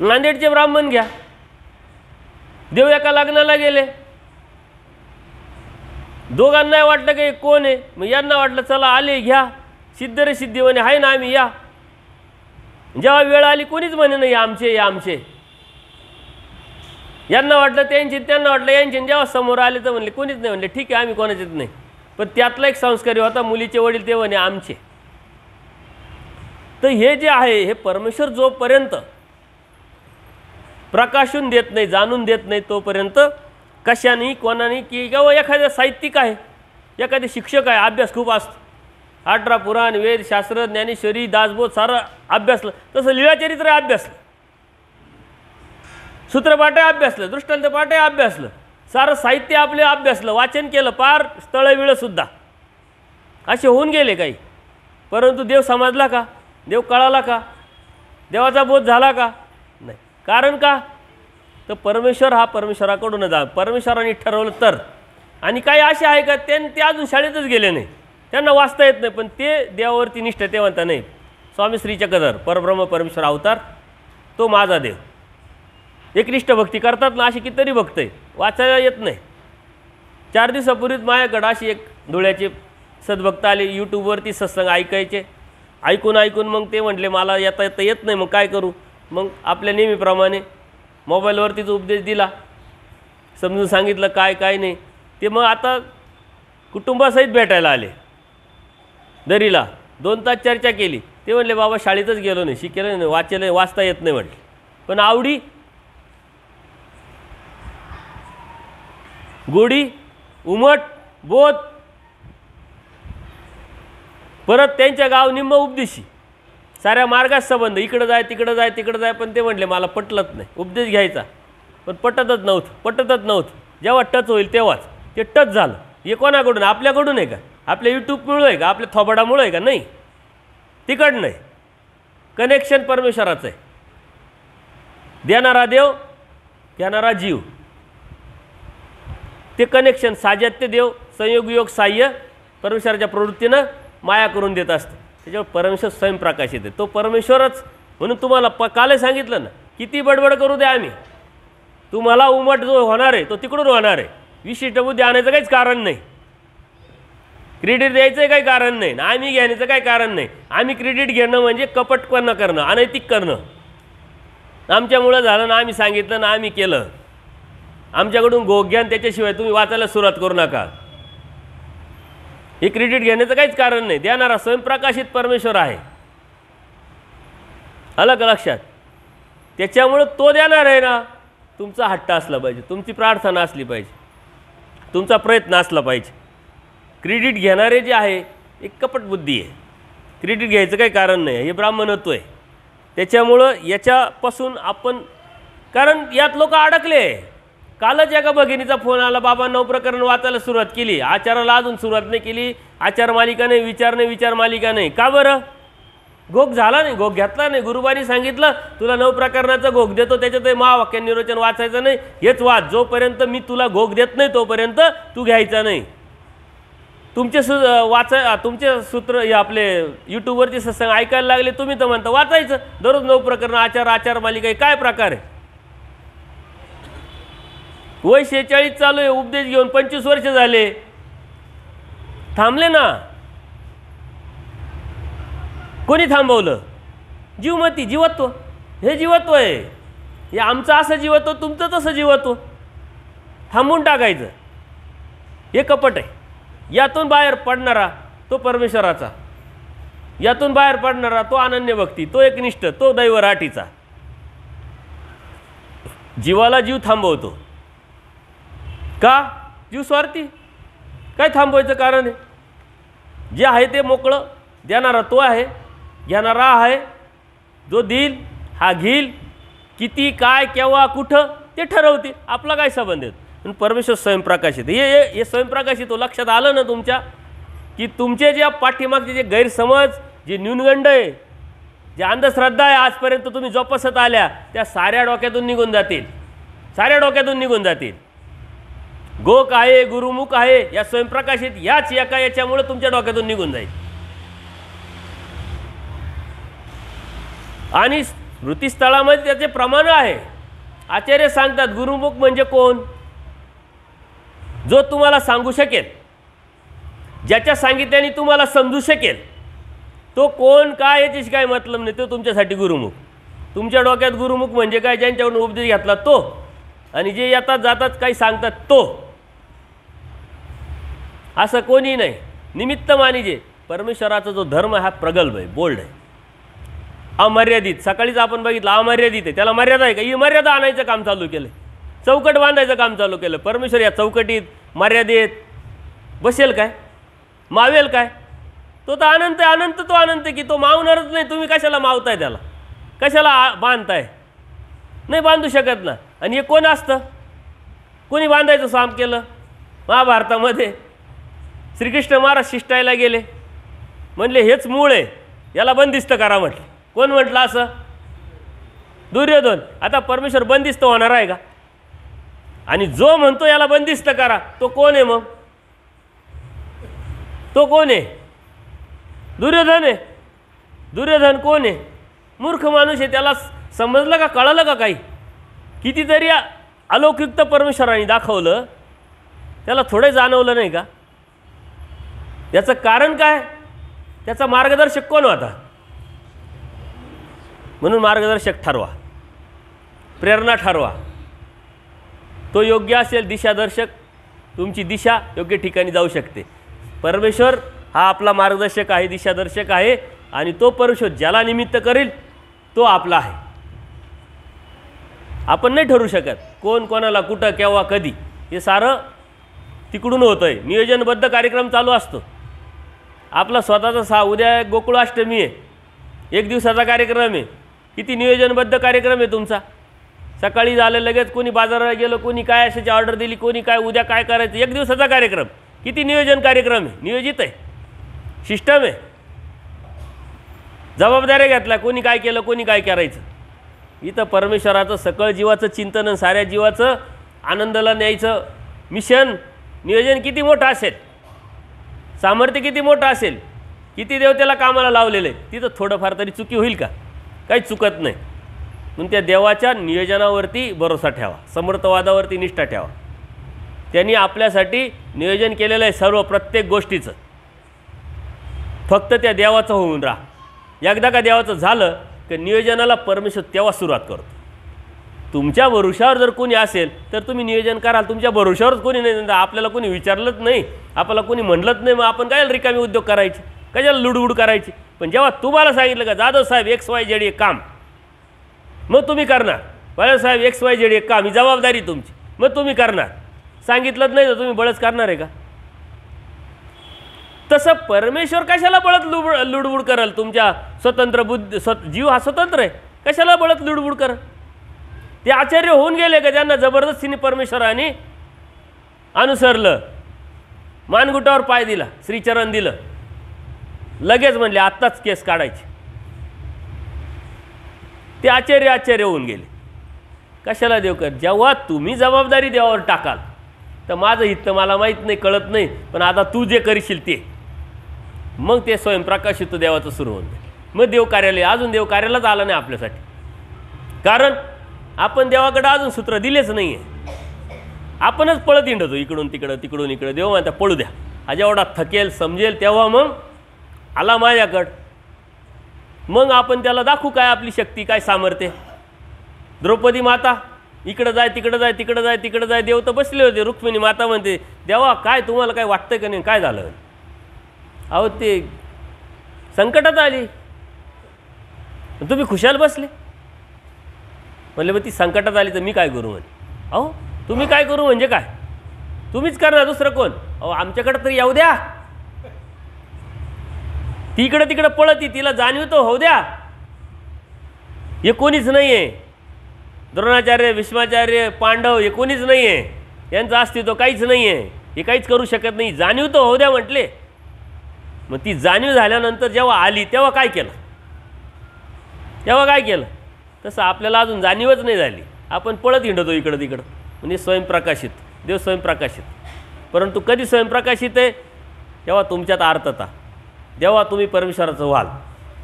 नांदेडचे ब्राह्मण घ्या, देव एका लग्नाला गेले, दोघांना वाटलं की कोण आहे, मग यांना वाटलं चला आले घ्या, सिद्ध रे सिद्धी म्हणे आहे ना आम्ही या. जेव्हा वेळ आली कोणीच म्हणे नाही आमचे या आमचे. यांना वाटलं त्यांची, त्यांना वाटलं यांची. जेव्हा समोर आले तर म्हणले कोणीच नाही, म्हणले ठीक आहे आम्ही कोणाचेच नाही. पण त्यातला एक संस्कारी होता, मुलीचे वडील, ते म्हणे आमचे. तर हे जे आहे हे परमेश्वर जोपर्यंत प्रकाशून देत नाही, जाणून देत नाही, तोपर्यंत कशाने कोणाने की किंवा एखाद्या साहित्यिक आहे, एखादे शिक्षक आहे, अभ्यास खूप असतो, 18 पुराण वेद शास्त्र ज्ञानेश्वरी दासबोध सारं अभ्यासलं. तसं लीळाचरित्र अभ्यासलं, सूत्रपाठ अभ्यासलं, दृष्टांतपाठ अभ्यासलं, सारं साहित्य आपले अभ्यासलं, वाचन केलं, पार स्थळविळसुद्धा असे होऊन गेले काही. परंतु देव समजला का, देव कळाला का, देवाचा बोध झाला का नाही. कारण का तर परमेश्वर हा परमेश्वराकडून जा, परमेश्वराने ठरवलं तर. आणि काही असे आहे का ते अजून शाळेतच गेले नाही, त्यांना वाचता येत नाही, पण ते देवावरती निष्ठ, ते म्हणता नाही स्वामी श्री चक्रधर परब्रह्म परमेश्वर अवतार तो माझा देव. एकनिष्ठ भक्ती करतात ना, अशी कितीतरी भक्त आहे, वाचायला येत नाही. 4 दिवसापूर्वीच माझ्याकडं अशी एक धुळ्याचे सद्भक्त आले, यूट्यूबवरती सत्संग ऐकायचे. ऐकून मग ते म्हटले मला येता येत नाही, मग काय करू. मग आपल्या नेहमीप्रमाणे मोबाईलवरतीच उपदेश दिला, समजून सांगितलं काय काय नाही. ते मग आता कुटुंबासहित भेटायला आले दरीला, 2 तास चर्चा केली. ते म्हणले बाबा शाळेतच गेलो नाही, शिकेलं नाही, वाचलं वाचता येत नाही म्हटले, पण आवडी गोडी उमट बोध. परत त्यांच्या गाव निम्म उपदेशी, साऱ्या मार्गात संबंध, इकडं जाय तिकडं जाय तिकडं जाय. पण ते म्हटले मला पटलंच नाही, उपदेश घ्यायचा पण पटतच नव्हतं. जेव्हा टच होईल तेव्हाच ते टच झालं. हे कोणाकडून, आपल्याकडून आहे का, आपल्या यूट्यूबमुळं आहे का, आपल्या थोबाडामुळं आहे का, नाही, तिकडं नाही. कनेक्शन परमेश्वराचं आहे, देणारा देव घेणारा जीव, ते कनेक्शन साजत्य देव संयोग योग साह्य परमेश्वराच्या प्रवृत्तीनं माया करून देत असते. त्याच्यावर परमेश्वर स्वयंप्रकाशित आहे, तो परमेश्वरच. म्हणून तुम्हाला कालही सांगितलं ना, किती बडबड करू द्या आम्ही, तुम्हाला उमट जो होणार आहे तो तिकडून होणार आहे. विशिष्ट बुद्धी आणायचं काहीच कारण नाही, क्रेडिट द्यायचं काही कारण नाही, आम्ही घेण्याचं काही कारण नाही. आम्ही क्रेडिट घेणं म्हणजे कपटपणा करणं, अनैतिक करणं. आमच्यामुळं झालं ना, आम्ही सांगितलं ना, आम्ही केलं, आमच्याकडून गोज्ञान त्याच्याशिवाय तुम्ही वाचायला सुरुवात करू नका. हे क्रेडिट घेण्याचं काहीच कारण नाही. देणारा स्वयंप्रकाशित परमेश्वर आहे, आलं का लक्षात. त्याच्यामुळं तो देणार आहे ना, तुमचा हट्ट असला पाहिजे, तुमची प्रार्थना असली पाहिजे, तुमचा प्रयत्न असला पाहिजे. क्रेडिट घेणारे जे आहे एक कपट बुद्धी आहे. क्रेडिट घ्यायचं काही कारण नाही, हे ब्राह्मणत्व आहे. त्याच्यामुळं याच्यापासून आपण, कारण यात लोक अडकले. कालच एका भगिनीचा फोन आला, बाबा 9 प्रकरण वाचायला सुरुवात केली, आचाराला अजून सुरुवात नाही केली, आचार मालिका नाही, विचार मालिका नाही. का बरं? घोग झाला नाही, घोग घेतला नाही. गुरुबानी सांगितलं तुला 9 प्रकरणाचा घोग देतो, त्याच्यात महावाक्य निरोचन वाचायचं नाही, हेच वाच. जोपर्यंत मी तुला घोग देत नाही तोपर्यंत तू घ्यायचा नाही. तुमचे तुमचे सूत्र हे आपले यूट्यूबवरचे सत्संग ऐकायला लागले, तुम्ही तर म्हणता वाचायचं दररोज 9 प्रकरण, आचार मालिका. काय प्रकार आहे? वय 46 चालू आहे, उपदेश घेऊन 25 वर्ष झाले, थांबले ना. कोणी थांबवलं? जीवमती, जीवत्व. हे जीवत्व आहे, हे आमचं असं जीवत्व, तुमचं तसं जीवत्व. थांबून टाकायचं, हे कपट आहे. यातून बाहेर पडणारा तो परमेश्वराचा, यातून बाहेर पडणारा तो अनन्य भक्ती, तो एकनिष्ठ, तो दैवराटीचा. जीवाला जीव थांबवतो का? जीव स्वार्थी. काय थांबवायचं कारण आहे? जे आहे ते मोकळं देणारा तो आहे, घेणारा आहे. जो देईल हा घेईल, किती काय केव्हा कुठं ते ठरवते, आपला काय संबंध आहे. पण परमेश्वर स्वयंप्रकाशित. हे स्वयंप्रकाशित हो. लक्षात आलं ना तुमच्या, की तुमचे जे पाठीमागचे जे गैरसमज, जे न्यूनगंड आहे, जे अंधश्रद्धा आहे आजपर्यंत तुम्ही जोपासत आल्या, त्या साऱ्या डोक्यातून निघून जातील, साऱ्या डोक्यातून निघून जातील. गोक आहे, गुरुमुख आहे, या स्वयंप्रकाशित याच एका याच्यामुळे तुमच्या डोक्यातून निघून जाईल. आणि स्मृतीस्थळामध्ये त्याचे प्रमाण आहे. आचार्य सांगतात गुरुमुख म्हणजे कोण? जो तुम्हाला सांगू शकेल, ज्याच्या सांगितल्याने तुम्हाला समजू शकेल. तो कोण काय याच्याशी काय मतलब नाही, तो तुमच्यासाठी गुरुमुख. तुमच्या डोक्यात गुरुमुख म्हणजे काय? ज्यांच्याकडून उपदेश घेतला तो, आणि जे येतात जातात काही सांगतात तो. असं कोणी नाही. निमित्त मानिजे. परमेश्वराचा जो धर्म हा प्रगल्भ आहे, बोल्ड आहे, अमर्यादित. सकाळीच आपण बघितलं अमर्यादित आहे, त्याला मर्यादा आहे का? ही मर्यादा आणायचं काम चालू केलं, चौकट बांधायचं काम चालू केलं. परमेश्वर या चौकटीत मर्यादेत बसेल काय? मावेल काय? तो तर अनंत आहे. अनंत तो अनंत की तो मावणारच नाही. तुम्ही कशाला मावताय त्याला? कशाला बांधताय? नाही बांधू शकत ना. आणि हे कोण असतं? कोणी बांधायचं काम केलं? महाभारतामध्ये श्रीकृष्ण महाराज शिष्टायला गेले, म्हणले हेच मूळ आहे, याला बंदिस्त करा म्हटले. कोण म्हटलं असं? दुर्योधन. आता परमेश्वर बंदिस्त होणार आहे का? आणि जो म्हणतो याला बंदिस्त करा तो कोण आहे मग? तो कोण आहे? दुर्योधन आहे. दुर्योधन कोण आहे? मूर्ख माणूस आहे. त्याला समजलं का? कळलं का काही? कितीतरी अलौकिक परमेश्वराने दाखवलं, त्याला थोडे जाणवलं नाही का? याचं कारण काय? त्याचा मार्गदर्शक कोण होता? म्हणून मार्गदर्शक ठरवा, प्रेरणा ठरवा. तो योग्य असेल दिशादर्शक, तुमची दिशा योग्य ठिकाणी जाऊ शकते. परमेश्वर हा आपला मार्गदर्शक आहे, दिशादर्शक आहे. आणि तो परमेश्वर ज्याला निमित्त करेल तो आपला आहे. आपण नाही ठरू शकत कोण कोणाला कुठं केव्हा कधी. हे सारं तिकडून होतं आहे. नियोजनबद्ध कार्यक्रम चालू असतो आपला स्वतःचा. उद्या गोकुळाष्टमी आहे, 1 दिवसाचा कार्यक्रम आहे. किती नियोजनबद्ध कार्यक्रम आहे तुमचा. सकाळी झालं लगेच कोणी बाजाराला गेलं, कोणी काय अशाची ऑर्डर दिली, कोणी काय उद्या काय करायचं. 1 दिवसाचा कार्यक्रम. किती नियोजन कार्यक्रम आहे, नियोजित आहे, सिस्टम आहे. जबाबदाऱ्या घेतल्या, कोणी काय केलं, कोणी काय करायचं. इथं परमेश्वराचं सकळ जीवाचं चिंतन, साऱ्या जीवाचं आनंदाला न्यायचं मिशन, नियोजन किती मोठं असेल, सामर्थ्य किती मोठं असेल, किती देवतेला कामाला लावलेलं आहे, तिथं थोडंफार तरी चुकी होईल का? काही चुकत नाही. म्हणून त्या देवाच्या नियोजनावरती भरोसा ठेवा, समर्थवादावरती निष्ठा ठेवा. त्यांनी आपल्यासाठी नियोजन केलेलं आहे सर्व प्रत्येक गोष्टीचं. फक्त त्या देवाचं होऊन राहा. एकदा का देवाचं झालं की नियोजनाला परमेश्वर तेव्हा सुरुवात करतो. तुमच्या भरोशावर जर कोणी असेल तर तुम्ही नियोजन कराल. तुमच्या भरोशावरच कोणी नाही, आपल्याला कोणी विचारलंच नाही, आपल्याला कोणी म्हणलंच नाही, मग आपण काय रिकामी उद्योग करायचे, कशाला लुडबुड करायची. पण जेव्हा तुम्हाला सांगितलं का जाधव साहेब XYZ काम, मग तुम्ही करणार. बाळासाहेब XYZ एक काम, ही जबाबदारी तुमची, मग तुम्ही करणार. सांगितलंच नाही तर तुम्ही बळच करणार आहे का? तसं परमेश्वर कशाला बळत लुडबुड करल? तुमच्या स्वतंत्र बुद्धी जीव हा स्वतंत्र आहे, कशाला बळत लुडबुड करल? ते आचार्य होऊन गेले का ज्यांना जबरदस्तीने परमेश्वराने अनुसरलं, मानगुटावर पाय दिला, श्रीचरण दिलं, लगेच म्हणले आत्ताच केस काढायचे, ते आचार्य होऊन गेले. कशाला देव कर? जेव्हा तुम्ही जबाबदारी देवावर टाकाल तर माझं हित मला माहीत नाही, कळत नाही, पण आता तू जे करशील ते, मग ते स्वयंप्रकाशित देवाचं सुरू होऊन जाईल. मग देव कार्यालय, अजून देव कार्यालाच आला नाही आपल्यासाठी, कारण आपण देवाकडे अजून सूत्र दिलेच नाही आहे. आपणच पळत हिंडतो इकडून तिकडं, तिकडून इकडं. देव म्हणता पळू द्या, आज एवढा थकेल समजेल तेव्हा मग आला माझ्याकडं. मग आपण त्याला दाखवू काय आपली शक्ती, काय सामर्थ्य. द्रौपदी माता इकडं जाय, तिकडं जाय, तिकडं जाय, तिकडं जाय. देव तर बसले होते. रुक्मिणी माता म्हणते देवा काय तुम्हाला काय वाटतंय का नाही, काय झालं? अहो ते संकटात आली, तुम्ही खुशाल बसले. म्हणले मग ती संकटात आली तर मी काय करू? म्हणे अहो तुम्ही काय करू म्हणजे काय, तुम्हीच करणार, दुसरं कोण? अहो आमच्याकडे तरी येऊ द्या. ती इकडं तिकडं पळती, तिला जाणीवतो होऊ द्या. हे कोणीच नाही आहे. द्रोणाचार्य, भीष्माचार्य, पांडव हे कोणीच नाही आहे. यांचं अस्तित्व काहीच नाही आहे. हे काहीच करू शकत नाही. जाणीव तो होऊ द्या म्हटले. मग ती जाणीव झाल्यानंतर जेव्हा आली तेव्हा काय केलं? तसं आपल्याला अजून जाणीवच नाही झाली. आपण पळत हिंडतो इकडं तिकडं. म्हणजे स्वयंप्रकाशित देव, स्वयंप्रकाशित. परंतु कधी स्वयंप्रकाशित आहे? तेव्हा तुमच्यात आर्तता, जेव्हा तुम्ही परमेश्वराचं व्हाल,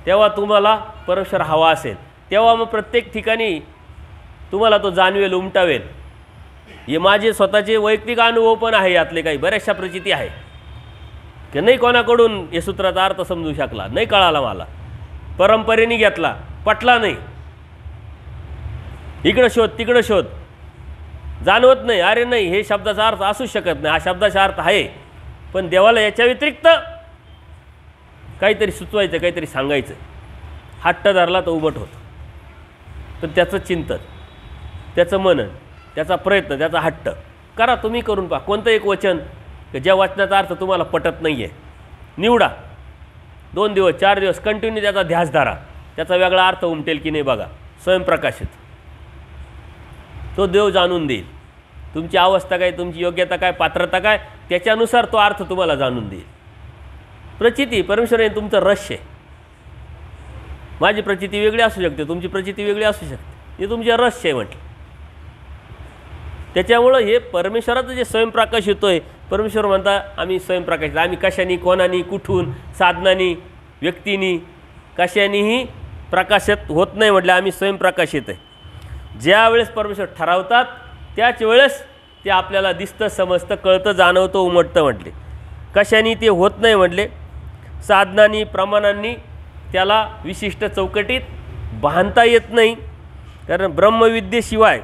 तेव्हा तुम्हाला परमेश्वर हवा असेल, तेव्हा मग प्रत्येक ठिकाणी तुम्हाला तो जाणवेल, उमटावेल. हे माझे स्वतःचे वैयक्तिक अनुभव पण आहे. यातले काही बऱ्याचशा प्रचिती आहे की नाही कोणाकडून हे सूत्राचा अर्थ समजू शकला नाही, कळाला मला, परंपरेने घेतला, पटला नाही, इकडं शोध तिकडं शोध, जाणवत नाही. अरे नाही, हे शब्दाचा अर्थ असू शकत नाही, हा शब्दाचा अर्थ आहे, पण देवाला याच्या व्यतिरिक्त काहीतरी सुचवायचं, काहीतरी सांगायचं. हट्ट धरला तर उभट होतं. पण त्याचं चिंतन, त्याचं मनन, त्याचा प्रयत्न, त्याचा हट्ट करा. तुम्ही करून पहा. कोणतं एक वचन की ज्या वचनाचा अर्थ तुम्हाला पटत नाही आहे, निवडा. 2 दिवस 4 दिवस कंटिन्यू त्याचा ध्यास धरा. त्याचा वेगळा अर्थ उमटेल की नाही बघा. स्वयंप्रकाशित तो देव जाणून देईल. तुमची अवस्था काय, तुमची योग्यता काय, पात्रता काय, त्याच्यानुसार तो अर्थ तुम्हाला जाणून देईल. प्रचिती परमेश्वर हे तुमचं रहस्य आहे. माझी प्रचिती वेगळी असू शकते, तुमची प्रचिती वेगळी असू शकते. हे तुमचे रहस्य आहे म्हटलं. त्याच्यामुळं हे परमेश्वराचं जे स्वयंप्रकाश होतोय, परमेश्वर म्हणता आम्ही स्वयंप्रकाशित. आम्ही कशाने, कोणानी, कुठून, साधनानी, व्यक्तीनी, कशानेही प्रकाशित होत नाही म्हटलं. आम्ही स्वयंप्रकाशित आहे. ज्या वेळेस परमेश्वर ठरवतात त्याच वेळेस ते आपल्याला दिसतं, समजतं, कळतं, जाणवतं, उमटतं म्हटले. कशाने ते होत नाही म्हटले. साधनांनी, प्रमाणांनी त्याला विशिष्ट चौकटीत बांधता येत नाही. कारण ब्रह्मविद्येशिवाय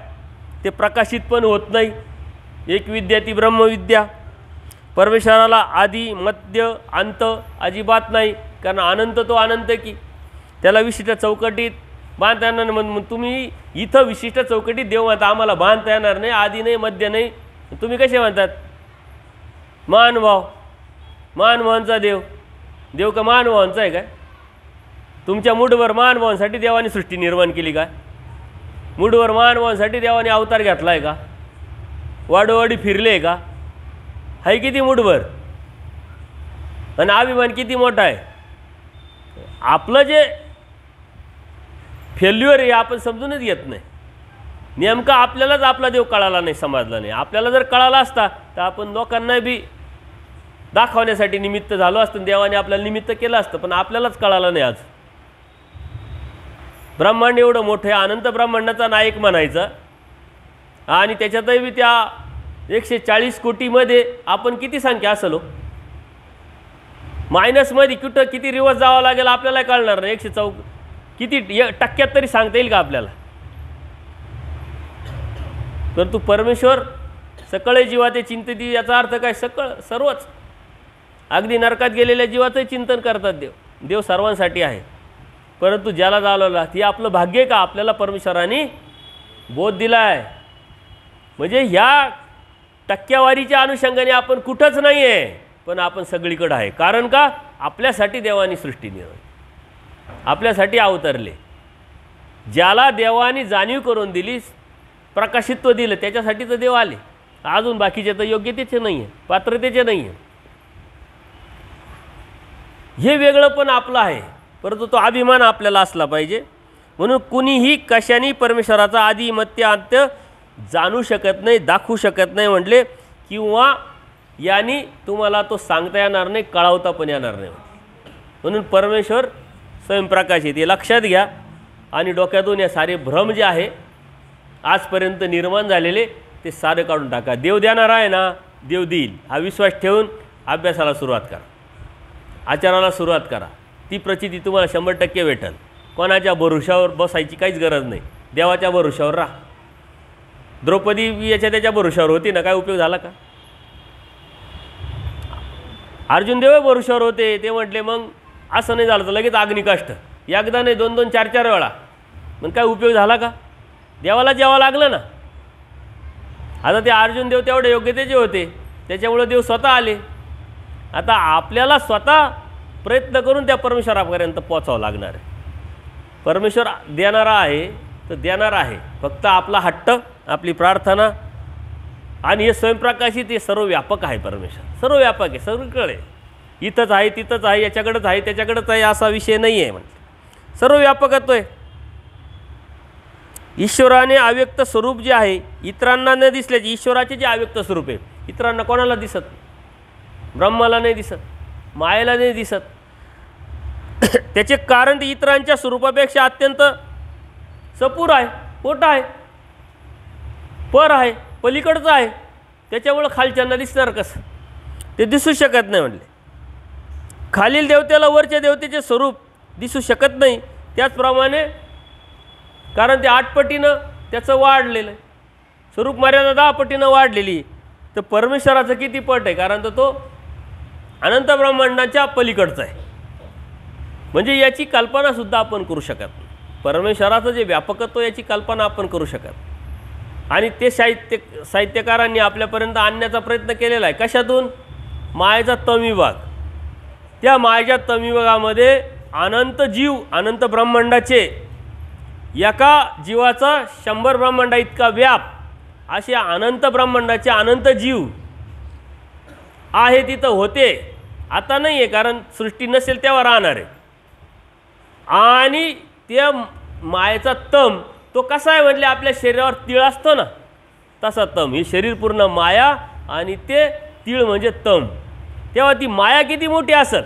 ते प्रकाशित पण होत नाही. एक विद्या ती ब्रह्मविद्या. परमेश्वराला आदी, मध्य, अंत अजिबात नाही. कारण अनंत तो अनंत की त्याला विशिष्ट चौकटीत बांधता येणार नाही. मग तुम्ही इथं विशिष्ट चौकटीत देव म्हणता आम्हाला बांधता येणार नाही, आदी नाही, मध्य नाही. तुम्ही कसे म्हणतात? महानुभाव, महानुभावांचा देव. देव का महानुभावांचा आहे काय? तुमच्या मूडवर महानुभावांसाठी देवाने सृष्टी निर्माण केली काय? मूडवर महानुभावांसाठी देवाने अवतार घेतला आहे का? वाडोवाडी फिरले आहे का? आहे किती मूडवर? आणि अभिमान किती मोठा आहे? आपलं जे फेल्युअर आहे आपण समजूनच घेत नाही. नेमका आपल्यालाच आपला देव कळाला नाही, समजला नाही. आपल्याला जर कळाला असता तर आपण लोकांना बी दाखवण्यासाठी निमित्त झालो असतं. देवाने आपल्याला निमित्त केलं असतं, पण आपल्यालाच कळालं नाही. आज ब्रह्मांड एवढं मोठं आहे, अनंत ब्रह्मांडाचा नायक म्हणायचा. आणि त्याच्यातही बी त्या 140 कोटीमध्ये आपण किती संख्या असलो, मायनसमध्ये कुठं किती रिवर्स जावं लागेल आपल्याला कळणार नाही. 104 किती टक्क्यात तरी सांगता येईल का आपल्याला? परंतु परमेश्वर सकळे जीवाचे चिंतिती, याचा अर्थ काय? सकळ, सर्वच. अगदी नरकात गेलेल्या जीवाचं चिंतन करतात देव. देव सर्वांसाठी आहे. परंतु ज्याला जावला ती आपलं भाग्य आहे का? आपल्याला परमेश्वराने बोध दिला आहे. म्हणजे ह्या टक्केवारीच्या अनुषंगाने आपण कुठंच नाही आहे, पण आपण सगळीकडे आहे. कारण का? आपल्यासाठी देवानी सृष्टी निर्माण, आपल्यासाठी अवतरले. ज्याला देवानी जाणीव करून दिली, प्रकाशित्व दिलं, त्याच्यासाठी तर देव आले. अजून बाकीचे तर योग्यतेचे नाही आहे, पात्रतेचे नाही आहे. हे वेगळं पण आपलं आहे, परंतु तो अभिमान आपल्याला असला पाहिजे. म्हणून कुणीही कशाने परमेश्वराचा आदी मध्य अंत्य जाणू शकत नाही, दाखवू शकत नाही म्हटले, किंवा यांनी तुम्हाला तो सांगता येणार नाही, कळवता पण येणार नाही. म्हणून परमेश्वर स्वयंप्रकाशित, हे लक्षात घ्या. आणि डोक्यातून हे सारे भ्रम जे आहे आजपर्यंत निर्माण झालेले ते सारे काढून टाका. देव देणार आहे ना, देव देईल हा विश्वास ठेवून अभ्यासाला सुरुवात करा, आचाराला सुरुवात करा. ती प्रचिती तुम्हाला 100% भेटेल. कोणाच्या भरोशावर बसायची काहीच गरज नाही, देवाच्या भरोशावर राहा. द्रौपदी याच्या त्याच्या भरोशावर होती ना, काय उपयोग झाला का? अर्जुन देव भरोशावर होते, ते म्हटले मग असं नाही झालं तर लगेच अग्निकाष्ट, एकदा नाही 2-2, 4-4 वेळा. मग काय उपयोग झाला का? देवाला जेव्हा लागलं ना. आता ते अर्जुन देव तेवढे योग्यतेचे होते, त्याच्यामुळे देव स्वतः आले. आता आपल्याला स्वतः प्रयत्न करून त्या परमेश्वरापर्यंत पोचावं लागणार आहे. परमेश्वर देणारा आहे तर देणार आहे, फक्त आपला हट्ट, आपली प्रार्थना. आणि हे स्वयंप्रकाशित, हे सर्व व्यापक आहे. परमेश्वर सर्व व्यापक आहे, सगळीकडे. इथंच आहे, तिथंच आहे, याच्याकडेच आहे, त्याच्याकडेच आहे, असा विषय नाही आहे. म्हणजे सर्व व्यापकत्व आहे. ईश्वराने अव्यक्त स्वरूप जे आहे, इतरांना न दिसल्याचे, ईश्वराचे जे अव्यक्त स्वरूप आहे इतरांना कोणाला दिसत, ब्रह्माला नाही दिसत, मायेला नाही दिसत. त्याचे कारण ते इतरांच्या स्वरूपापेक्षा अत्यंत सपूर आहे, मोठा आहे, पर आहे, पलीकडचं आहे. त्याच्यामुळं खालच्यांना दिसणार कसं? ते दिसू शकत नाही. म्हणले खालील देवतेला वरच्या देवतेचे स्वरूप दिसू शकत नाही. त्याचप्रमाणे कारण ते 8 पटीनं त्याचं वाढलेलं आहे, स्वरूप मर्यादा 10 पटीनं वाढलेली. तर परमेश्वराचं किती पट आहे? कारण तर तो अनंत ब्रह्मांडाच्या पलीकडचा आहे. म्हणजे याची कल्पनासुद्धा आपण करू शकत नाही. परमेश्वराचं जे व्यापकत्व, याची कल्पना आपण करू शकत. आणि ते साहित्यकारांनी आपल्यापर्यंत आणण्याचा प्रयत्न केलेला आहे. कशातून? मायेचा तमविभाग. त्या मायेच्या तमविभागामध्ये अनंत जीव, अनंत ब्रह्मांडाचे, एका जीवाचा 100 ब्रह्मांडा इतका व्याप, असे अनंत ब्रह्मांडाचे अनंत जीव आहे, तिथं होते. आता नाही आहे, कारण सृष्टी नसेल तेव्हा राहणार आहे. आणि त्या मायेचा तम तो कसा आहे म्हटले, आपल्या शरीरावर तीळ असतो ना, तसा तम. हे शरीर पूर्ण माया आणि ते तीळ म्हणजे तम. तेव्हा ती माया किती मोठी असेल,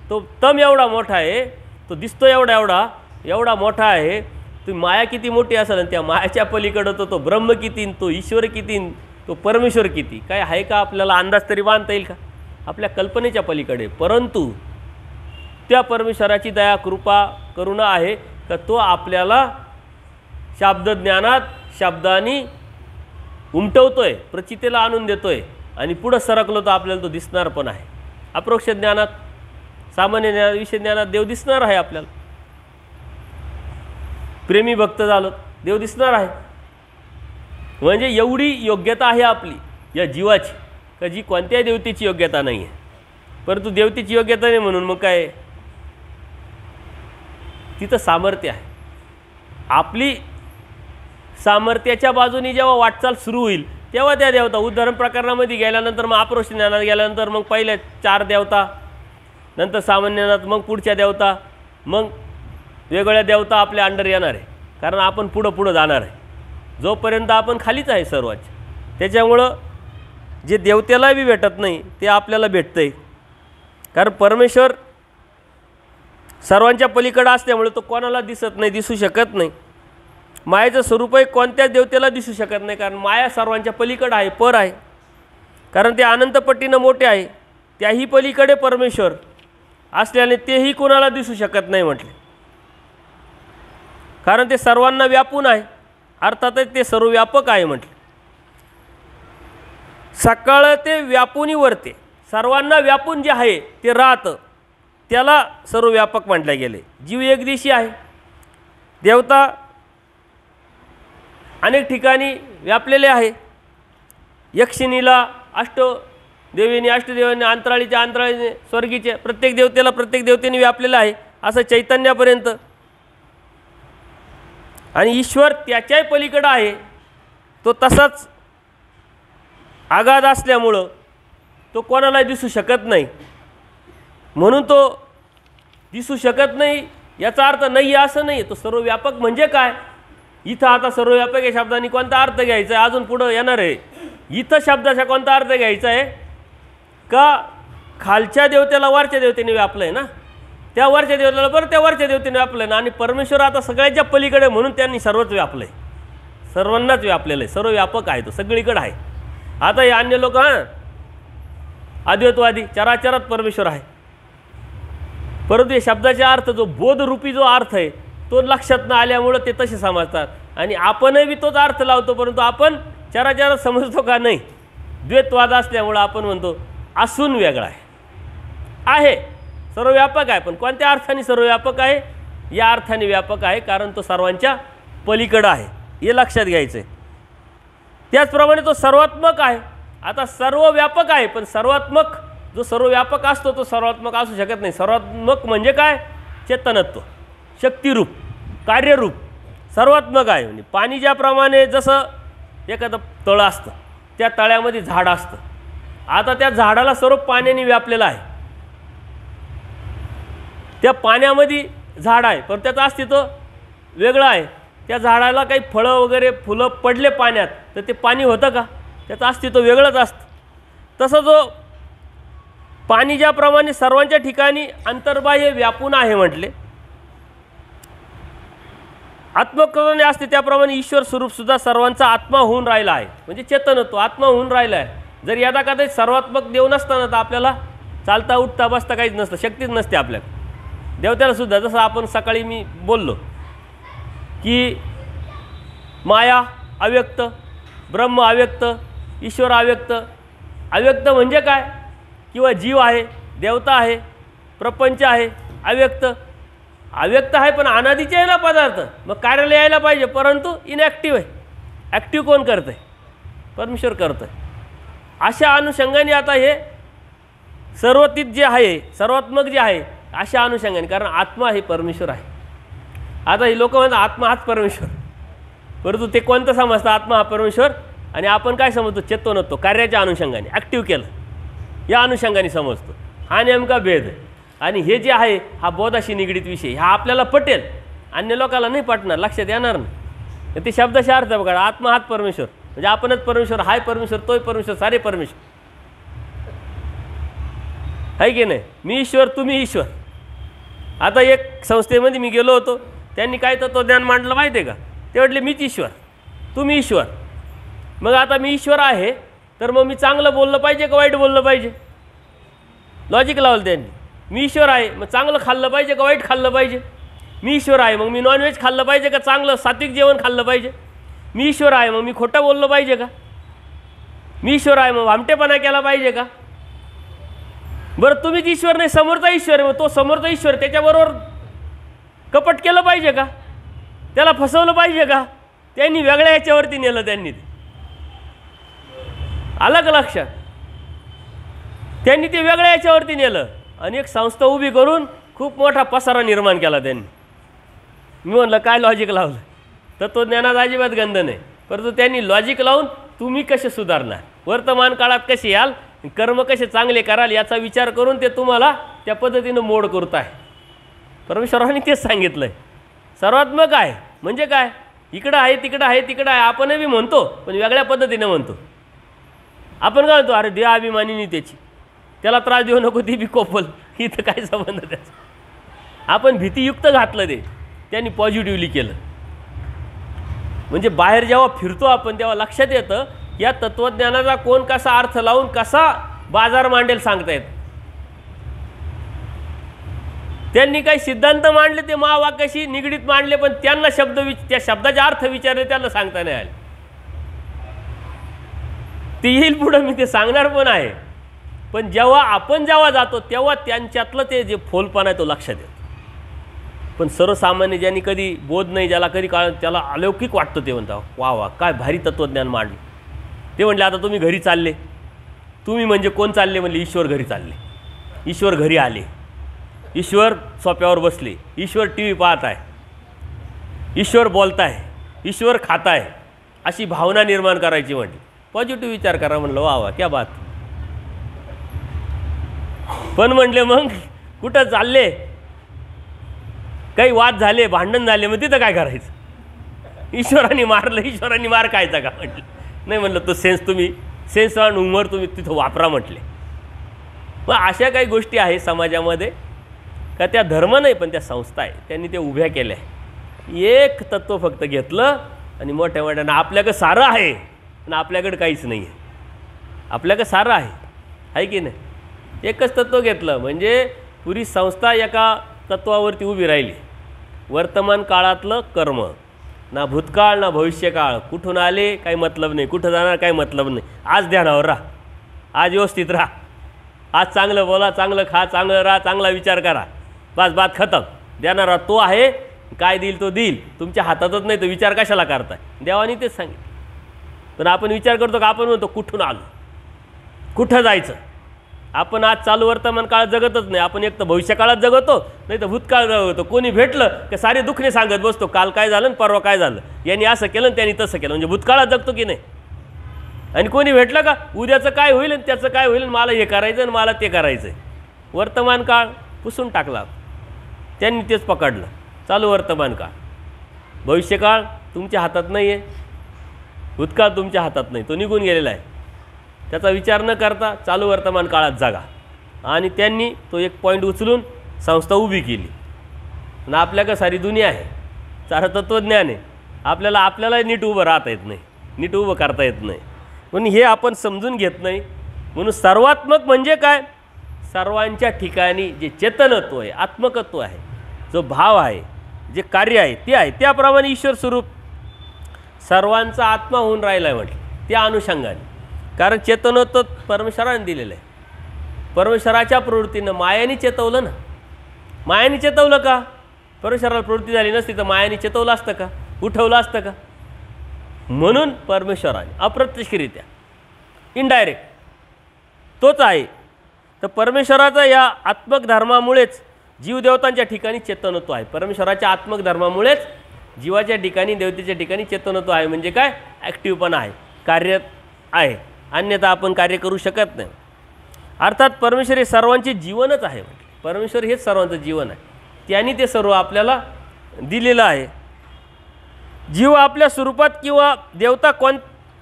तो तम एवढा मोठा आहे, तो दिसतो एवढा मोठा आहे. ती माया किती मोठी असेल, आणि त्या मायाच्या पलीकडं तो ब्रह्म किती, तो ईश्वर किती, तो परमेश्वर किती, काय आहे का आपल्याला अंदाज तरी बांधता येईल का? आपल्या कल्पनेच्या पलीकडे. परंतु त्या परमेश्वराची दया, कृपा, करुणा आहे का तो आपल्याला शब्दज्ञानात शब्दांनी उमटवतोय, प्रचितीला आणून देतोय. आणि पुढं सरकलो तर आपल्याला तो दिसणार पण आहे. अप्रोक्ष ज्ञानात, सामान्य ज्ञानात, विषय ज्ञानात देव दिसणार आहे आपल्याला. प्रेमी भक्त झालो, देव दिसणार आहे. म्हणजे एवढी योग्यता आहे आपली या जीवाची, का जी कोणत्याही देवतेची योग्यता नाही आहे. परंतु देवतेची योग्यता नाही म्हणून मग काय, तिथं सामर्थ्य आहे. आपली सामर्थ्याच्या बाजूने जेव्हा वाटचाल सुरू होईल तेव्हा त्या देवता, उदाहरण प्रकरणामध्ये गेल्यानंतर मग अप्रोक्ष ज्ञानात गेल्यानंतर मग पहिल्या 4 देवता, नंतर सामान्य ज्ञानात मग पुढच्या देवता, मग वेगवेगळ्या देवता आपल्या अंडर येणार आहे. कारण आपण पुढं जाणार आहे, जोपर्यंत आपण खालीच आहे सर्वांच्या. त्याच्यामुळं जे देवतेला बी भेटत नाही ते आपल्याला भेटतं आहे. कारण परमेश्वर सर्वांच्या पलीकडं असल्यामुळे तो कोणाला दिसत नाही, दिसू शकत नाही. मायेचं स्वरूपही कोणत्याच देवतेला दिसू शकत नाही, कारण माया सर्वांच्या पलीकडं आहे, पर आहे. कारण ते अनंत पटीनं मोठे आहे. त्याही पलीकडे परमेश्वर असल्याने तेही कोणाला दिसू शकत नाही म्हटले. कारण ते सर्वांना व्यापून आहे, अर्थातच ते सर्वव्यापक आहे म्हटले. सकाळ ते व्यापूनी वरते, सर्वांना व्यापून जे आहे ते राहतं, त्याला सर्वव्यापक म्हटले गेले. जीव एक दिवशी आहे, देवता अनेक ठिकाणी व्यापलेले आहे। यक्षिणीला अष्टदेवीने अंतराळीच्या अंतराळीने स्वर्गीचे प्रत्येक देवतेला प्रत्येक देवतेने व्यापलेलं आहे, असं चैतन्यापर्यंत। आणि ईश्वर त्याच्याही पलीकडे आहे, तो तसाच आगाध असल्यामुळं तो कोणालाही दिसू शकत नाही। म्हणून तो दिसू शकत नाही याचा अर्थ नाही असं नाही, तो सर्वव्यापक म्हणजे काय? इथं आता सर्वव्यापक या शब्दाने कोणता अर्थ घ्यायचा आहे अजून पुढं येणार आहे। इथं शब्दाचा कोणता अर्थ घ्यायचा आहे का खालच्या देवतेला वरच्या देवतेने व्यापलं आहे ना, त्या वरच्या देवतेला बरं त्या वरच्या देवतेने व्यापलं आहे ना, आणि परमेश्वर आता सगळ्याच्या पलीकडे म्हणून त्यांनी सर्वच व्यापलं आहे, सर्वांनाच व्यापलेलं आहे, सर्वव्यापक आहे, तो सगळीकडे आहे। आता हे अन्य लोक अद्वैतवादी चराचरात परमेश्वर आहे, परंतु या शब्दाचा अर्थ जो बोधरूपी जो अर्थ आहे तो लक्षात न आल्यामुळं ते तसे समजतात। आणि आपणही बी तोच अर्थ लावतो, परंतु आपण चराचरात समजतो का नाही, द्वैतवाद असल्यामुळं आपण म्हणतो असून वेगळा आहे, सर्वव्यापक आहे, पण कोणत्या अर्थाने सर्वव्यापक आहे? या अर्थाने व्यापक आहे कारण तो सर्वांच्या पलीकडं आहे, हे लक्षात घ्यायचं आहे। त्याचप्रमाणे तो सर्वात्मक आहे। आता सर्वव्यापक आहे, पण सर्वात्मक जो सर्वव्यापक असतो तो सर्वात्मक असू शकत नाही। सर्वात्मक म्हणजे काय? चेतनत्व, शक्तिरूप, कार्यरूप सर्वात्मक आहे। म्हणजे पाणी ज्याप्रमाणे जसं एखादं तळं असतं, त्या तळ्यामध्ये झाड असतं, आता त्या झाडाला सर्व पाण्याने व्यापलेलं आहे, त्या पाण्यामध्ये झाड आहे पण त्याचं अस्तित्व वेगळं आहे। त्या झाडाला काही फळं वगैरे फुलं पडले पाण्यात तर ते पाणी होतं का? त्याचं अस्तित्व वेगळंच असतं। तसं जो पाणी ज्याप्रमाणे सर्वांच्या ठिकाणी अंतर्बाह्य व्यापून आहे म्हटले, आत्मकरणे असते त्याप्रमाणे ईश्वर स्वरूपसुद्धा सर्वांचा आत्मा होऊन राहिला आहे, म्हणजे चेतनत्व आत्मा होऊन राहिला आहे। जर यदा कदाचित सर्वात्मक देव नसताना तर आपल्याला चालता उठता बसता काहीच नसतं, शक्तीच नसते आपल्याला। देवत्यालासुद्धा जसं आपण सकाळी मी बोललो की माया अव्यक्त, ब्रह्म अव्यक्त, ईश्वर अव्यक्त। अव्यक्त म्हणजे काय? किंवा जीव आहे, देवता आहे, प्रपंच आहे, अव्यक्त अव्यक्त आहे पण अनादीचे आहे ना पदार्थ, मग कार्याला यायला पाहिजे परंतु इनॅक्टिव्ह आहे। ॲक्टिव्ह कोण करतं आहे? परमेश्वर करतं आहे। अशा अनुषंगाने आता हे सर्वतीत जे आहे, सर्वात्मक जे आहे, अशा अनुषंगाने, कारण आत्मा हे परमेश्वर आहे। आता हे लोक म्हणतात आत्मा हाच परमेश्वर, परंतु ते कोणतं समजतं? आत्मा हा परमेश्वर, आणि आपण काय समजतो? चेतनत्व, कार्याच्या अनुषंगाने ॲक्टिव्ह केलं या अनुषंगाने समजतो। हा नेमका भेद आहे। आणि हे जे आहे हा बोधाशी निगडीत विषय, हा आपल्याला पटेल, अन्य लोकांना नाही पटणार, लक्षात येणार नाही। ते शब्दाचा अर्थ बघा, आत्मा हाच परमेश्वर म्हणजे आपणच परमेश्वर, हाय परमेश्वर, तोय परमेश्वर, सारे परमेश्वर आहे की नाही? मी ईश्वर, तुम्ही ईश्वर। आता एक संस्थेमध्ये मी गेलो होतो, त्यांनी काय तत्वज्ञान मांडलं माहिती आहे का? ते म्हटले मीच ईश्वर, तुम्ही ईश्वर। मग आता मी ईश्वर आहे तर मग मी चांगलं बोललं पाहिजे का वाईट बोललं पाहिजे? लॉजिक लावलं त्यांनी। मी ईश्वर आहे मग चांगलं खाल्लं पाहिजे का वाईट खाल्लं पाहिजे? मी ईश्वर आहे मग मी नॉनव्हेज खाल्लं पाहिजे का चांगलं सात्विक जेवण खाल्लं पाहिजे? मी ईश्वर आहे मग मी खोटं बोललं पाहिजे का? मी ईश्वर आहे मग भामटेपणा केला पाहिजे का? बरं तुम्हीच ईश्वर नाही, समोरचा ईश्वर आहे, मग तो समोरचा ईश्वर त्याच्याबरोबर कपट केलं पाहिजे का? त्याला फसवलं पाहिजे का? त्यांनी वेगळ्या याच्यावरती नेलं, त्यांनी ते आलं का लक्षात? त्यांनी ते वेगळ्या याच्यावरती नेलं आणि एक संस्था उभी करून खूप मोठा पसारा निर्माण केला त्यांनी। मी म्हणलं काय लॉजिक लावलं? तत्वज्ञानात अजिबात गंध नाही, परंतु त्यांनी लॉजिक लावून तुम्ही कसे सुधारणार, वर्तमान काळात कसे याल, कर्म कसे चांगले कराल याचा विचार करून ते तुम्हाला त्या पद्धतीनं मोड करत आहे। परमेश्वरांनी तेच सांगितलं आहे, सर्वात्मक आहे म्हणजे काय? इकडं आहे, तिकडं आहे, तिकडं आहे, आपणही बी म्हणतो पण वेगळ्या पद्धतीनं म्हणतो। आपण काय म्हणतो? अरे देह अभिमानी नाही त्याची, त्याला त्रास देऊ नको, ती बी कोपल, इथं काय संबंध त्याचा? आपण भीतीयुक्त घातलं, ते त्यांनी पॉझिटिव्हली केलं। म्हणजे बाहेर जेव्हा फिरतो आपण तेव्हा लक्षात येतं या तत्वज्ञानाचा कोण कसा अर्थ लावून कसा बाजार मांडेल सांगता येत। त्यांनी काही सिद्धांत मांडले ते महावाक्याशी निगडीत मांडले, पण त्यांना त्या शब्दाचा अर्थ विचारले, त्यांना सांगता नाही आले। ते येईल पुढं, मी ते सांगणार पण आहे, पण जेव्हा आपण जातो तेव्हा त्यांच्यातलं ते जे फोलपणा आहे तो लक्षात येतो। पण सर्वसामान्य ज्यांनी कधी बोध नाही, ज्याला कधी काळ त्याला अलौकिक वाटतं, ते म्हणता वा वा काय भारी तत्त्वज्ञान मांडलं. ते म्हणले आता तुम्ही घरी चालले, तुम्ही म्हणजे कोण चालले म्हणले, ईश्वर घरी चालले, ईश्वर घरी आले, ईश्वर सोप्यावर बसले, ईश्वर टी व्ही पाहत आहे, ईश्वर बोलत आहे, ईश्वर खात आहे, अशी भावना निर्माण करायची म्हटली. पॉझिटिव्ह विचार करा म्हणलं, वा वा क्या बात. पण म्हणले मग कुठं चालले, काही वाद झाले, भांडण झाले, मग तिथं काय करायचं, ईश्वराने मारलं, ईश्वराने मार खायचा का म्हटलं. नाही म्हणलं तो सेन्स तुम्ही सेन्स आणि उमर तुम्ही तिथं वापरा म्हटले. मग अशा काही गोष्टी आहे समाजामध्ये का त्या धर्म नाही पण त्या संस्था आहे, त्यांनी ते उभ्या केल्या. एक तत्त्व फक्त घेतलं आणि मोठ्या मोठ्यानं आपल्याकडं सारं आहे आणि आपल्याकडं काहीच नाही आहे. आपल्याकडं सारं आहे की नाही, एकच तत्त्व घेतलं म्हणजे पुरी संस्था एका तत्वावरती उभी राहिली. वर्तमान काळातलं कर्म, ना भूतकाळ ना भविष्यकाळ, कुठून आले काही मतलब नाही, कुठं जाणार काही मतलब नाही. आज ध्यानावर राहा, आज व्यवस्थित राहा, आज चांगलं बोला, चांगलं खा, चांगलं राहा, चांगला विचार करा, बस बात खतम. देणारा तो आहे, काय देईल तो देईल, तुमच्या हातातच नाही, तो विचार कशाला करताय, देवानी तेच सांगितलं. पण आपण विचार करतो का, आपण म्हणतो कुठून आलो, कुठं जायचं. आपण आज चालू वर्तमान काळात जगतच नाही, आपण एक तर भविष्यकाळात जगतो, नाही तर भूतकाळ जगतो. कोणी भेटलं की सारे दुखणे सांगत बसतो, काल काय झालं परवा काय झालं, यांनी असं केलं आणि त्यांनी तसं केलं, म्हणजे भूतकाळात जगतो की नाही. आणि कोणी भेटलं का उद्याचं काय होईल आणि त्याचं काय होईल, मला हे करायचं आणि मला ते करायचं आहे. वर्तमान काळ पुसून टाकला त्यांनी, तेच पकडलं चालू वर्तमान काळ. भविष्यकाळ तुमच्या हातात नाही आहे, भूतकाळ तुमच्या हातात नाही, तो निघून गेलेला आहे. त्याचा विचार न करता चालू वर्तमान काळात जागा. आणि त्यांनी तो एक पॉईंट उचलून संस्था उभी केली. आणि आपल्याकडं सारी दुनिया आहे, सारं तत्त्वज्ञान आहे, आपल्याला नीट उभं राहता येत नाही, नीट उभं करता येत नाही. म्हणून हे आपण समजून घेत नाही. म्हणून सर्वात्मक म्हणजे काय, सर्वांच्या ठिकाणी जे चेतनत्व आहे, आत्मकत्व आहे, जो भाव आहे, जे कार्य आहे ते आहे, त्याप्रमाणे ईश्वर स्वरूप सर्वांचा आत्मा होऊन राहिला आहे म्हटलं. त्या अनुषंगाने, कारण चेतनत्व परमेश्वराने दिलेलं आहे. परमेश्वराच्या प्रवृत्तीनं मायाने चेतवलं ना, मायाने चेतवलं का, परमेश्वराला प्रवृत्ती झाली नसती तर मायाने चेतवलं असतं का, उठवलं असतं का. म्हणून परमेश्वराने अप्रत्यक्षरित्या इनडायरेक्ट तोच आहे. तर परमेश्वराचा या आत्मक धर्मामुळेच जीवदेवतांच्या ठिकाणी चेतनत्व आहे. परमेश्वराच्या आत्मक धर्मामुळेच जीवाच्या ठिकाणी देवतेच्या ठिकाणी चेतनत्व आहे. म्हणजे काय, ॲक्टिव्हपणा आहे, कार्य आहे, अन्यथा आपण कार्य करू शकत नाही. अर्थात परमेश्वर हे सर्वांचे जीवनच आहे. परमेश्वर हेच सर्वांचं जीवन आहे, त्यांनी ते सर्व आपल्याला दिलेलं आहे. जीव आपल्या स्वरूपात किंवा देवता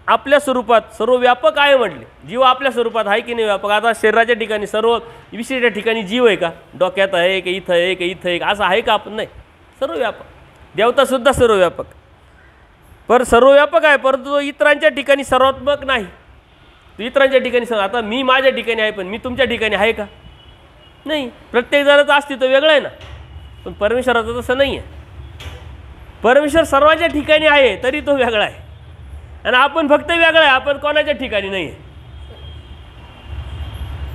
आपल्या स्वरूपात सर्व व्यापक आहे म्हटले. जीव आपल्या स्वरूपात आहे की नाही व्यापक. आता शरीराच्या ठिकाणी सर्व विशिष्ट ठिकाणी जीव आहे का, डोक्यात आहे की इथं आहे की इथं आहे, असं आहे का आपण, नाही, सर्व व्यापक. देवतासुद्धा सर्व व्यापक, पर सर्व व्यापक आहे, परंतु तो इतरांच्या ठिकाणी सर्वात्मक नाही. तो इतरांच्या ठिकाणी आता मी माझ्या ठिकाणी आहे, पण मी तुमच्या ठिकाणी आहे का, नाही. प्रत्येक जणाचं अस्तित्व वेगळं आहे ना, पण परमेश्वराचं तसं नाही आहे. परमेश्वर सर्वांच्या ठिकाणी आहे तरी तो वेगळा आहे, आणि आपण फक्त वेगळा आहे, आपण कोणाच्या ठिकाणी नाही आहे.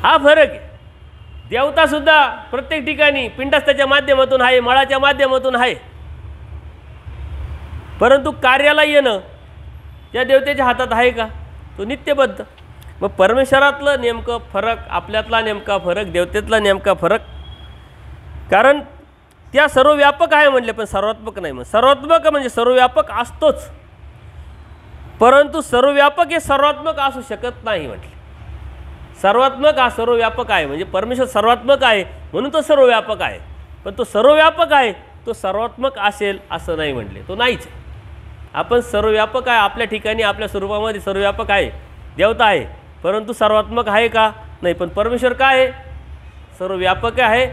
हा फरक आहे. देवतासुद्धा प्रत्येक ठिकाणी पिंडस्थाच्या माध्यमातून आहे, मळाच्या माध्यमातून आहे, परंतु कार्याला येणं त्या देवतेच्या हातात आहे का, तो नित्यबद्ध. मग परमेश्वरातलं नेमकं फरक, आपल्यातला नेमका फरक, देवतेतला नेमका फरक, कारण त्या सर्व व्यापक आहे म्हणले पण सर्वात्मक नाही. मग सर्वात्मक म्हणजे सर्वव्यापक असतोच, परंतु सर्वव्यापक हे सर्वात्मक असू शकत नाही म्हटले. सर्वात्मक हा सर्वव्यापक आहे, म्हणजे परमेश्वर सर्वात्मक आहे म्हणून तो सर्वव्यापक आहे, पण तो सर्वव्यापक आहे तो सर्वात्मक असेल असं नाही म्हटले, तो नाहीच. आपण सर्वव्यापक आहे, आपल्या ठिकाणी आपल्या स्वरूपामध्ये सर्वव्यापक आहे, देवता आहे, परंतु सर्वात्मक आहे का, नाही. पण परमेश्वर काय आहे, सर्वव्यापक आहे,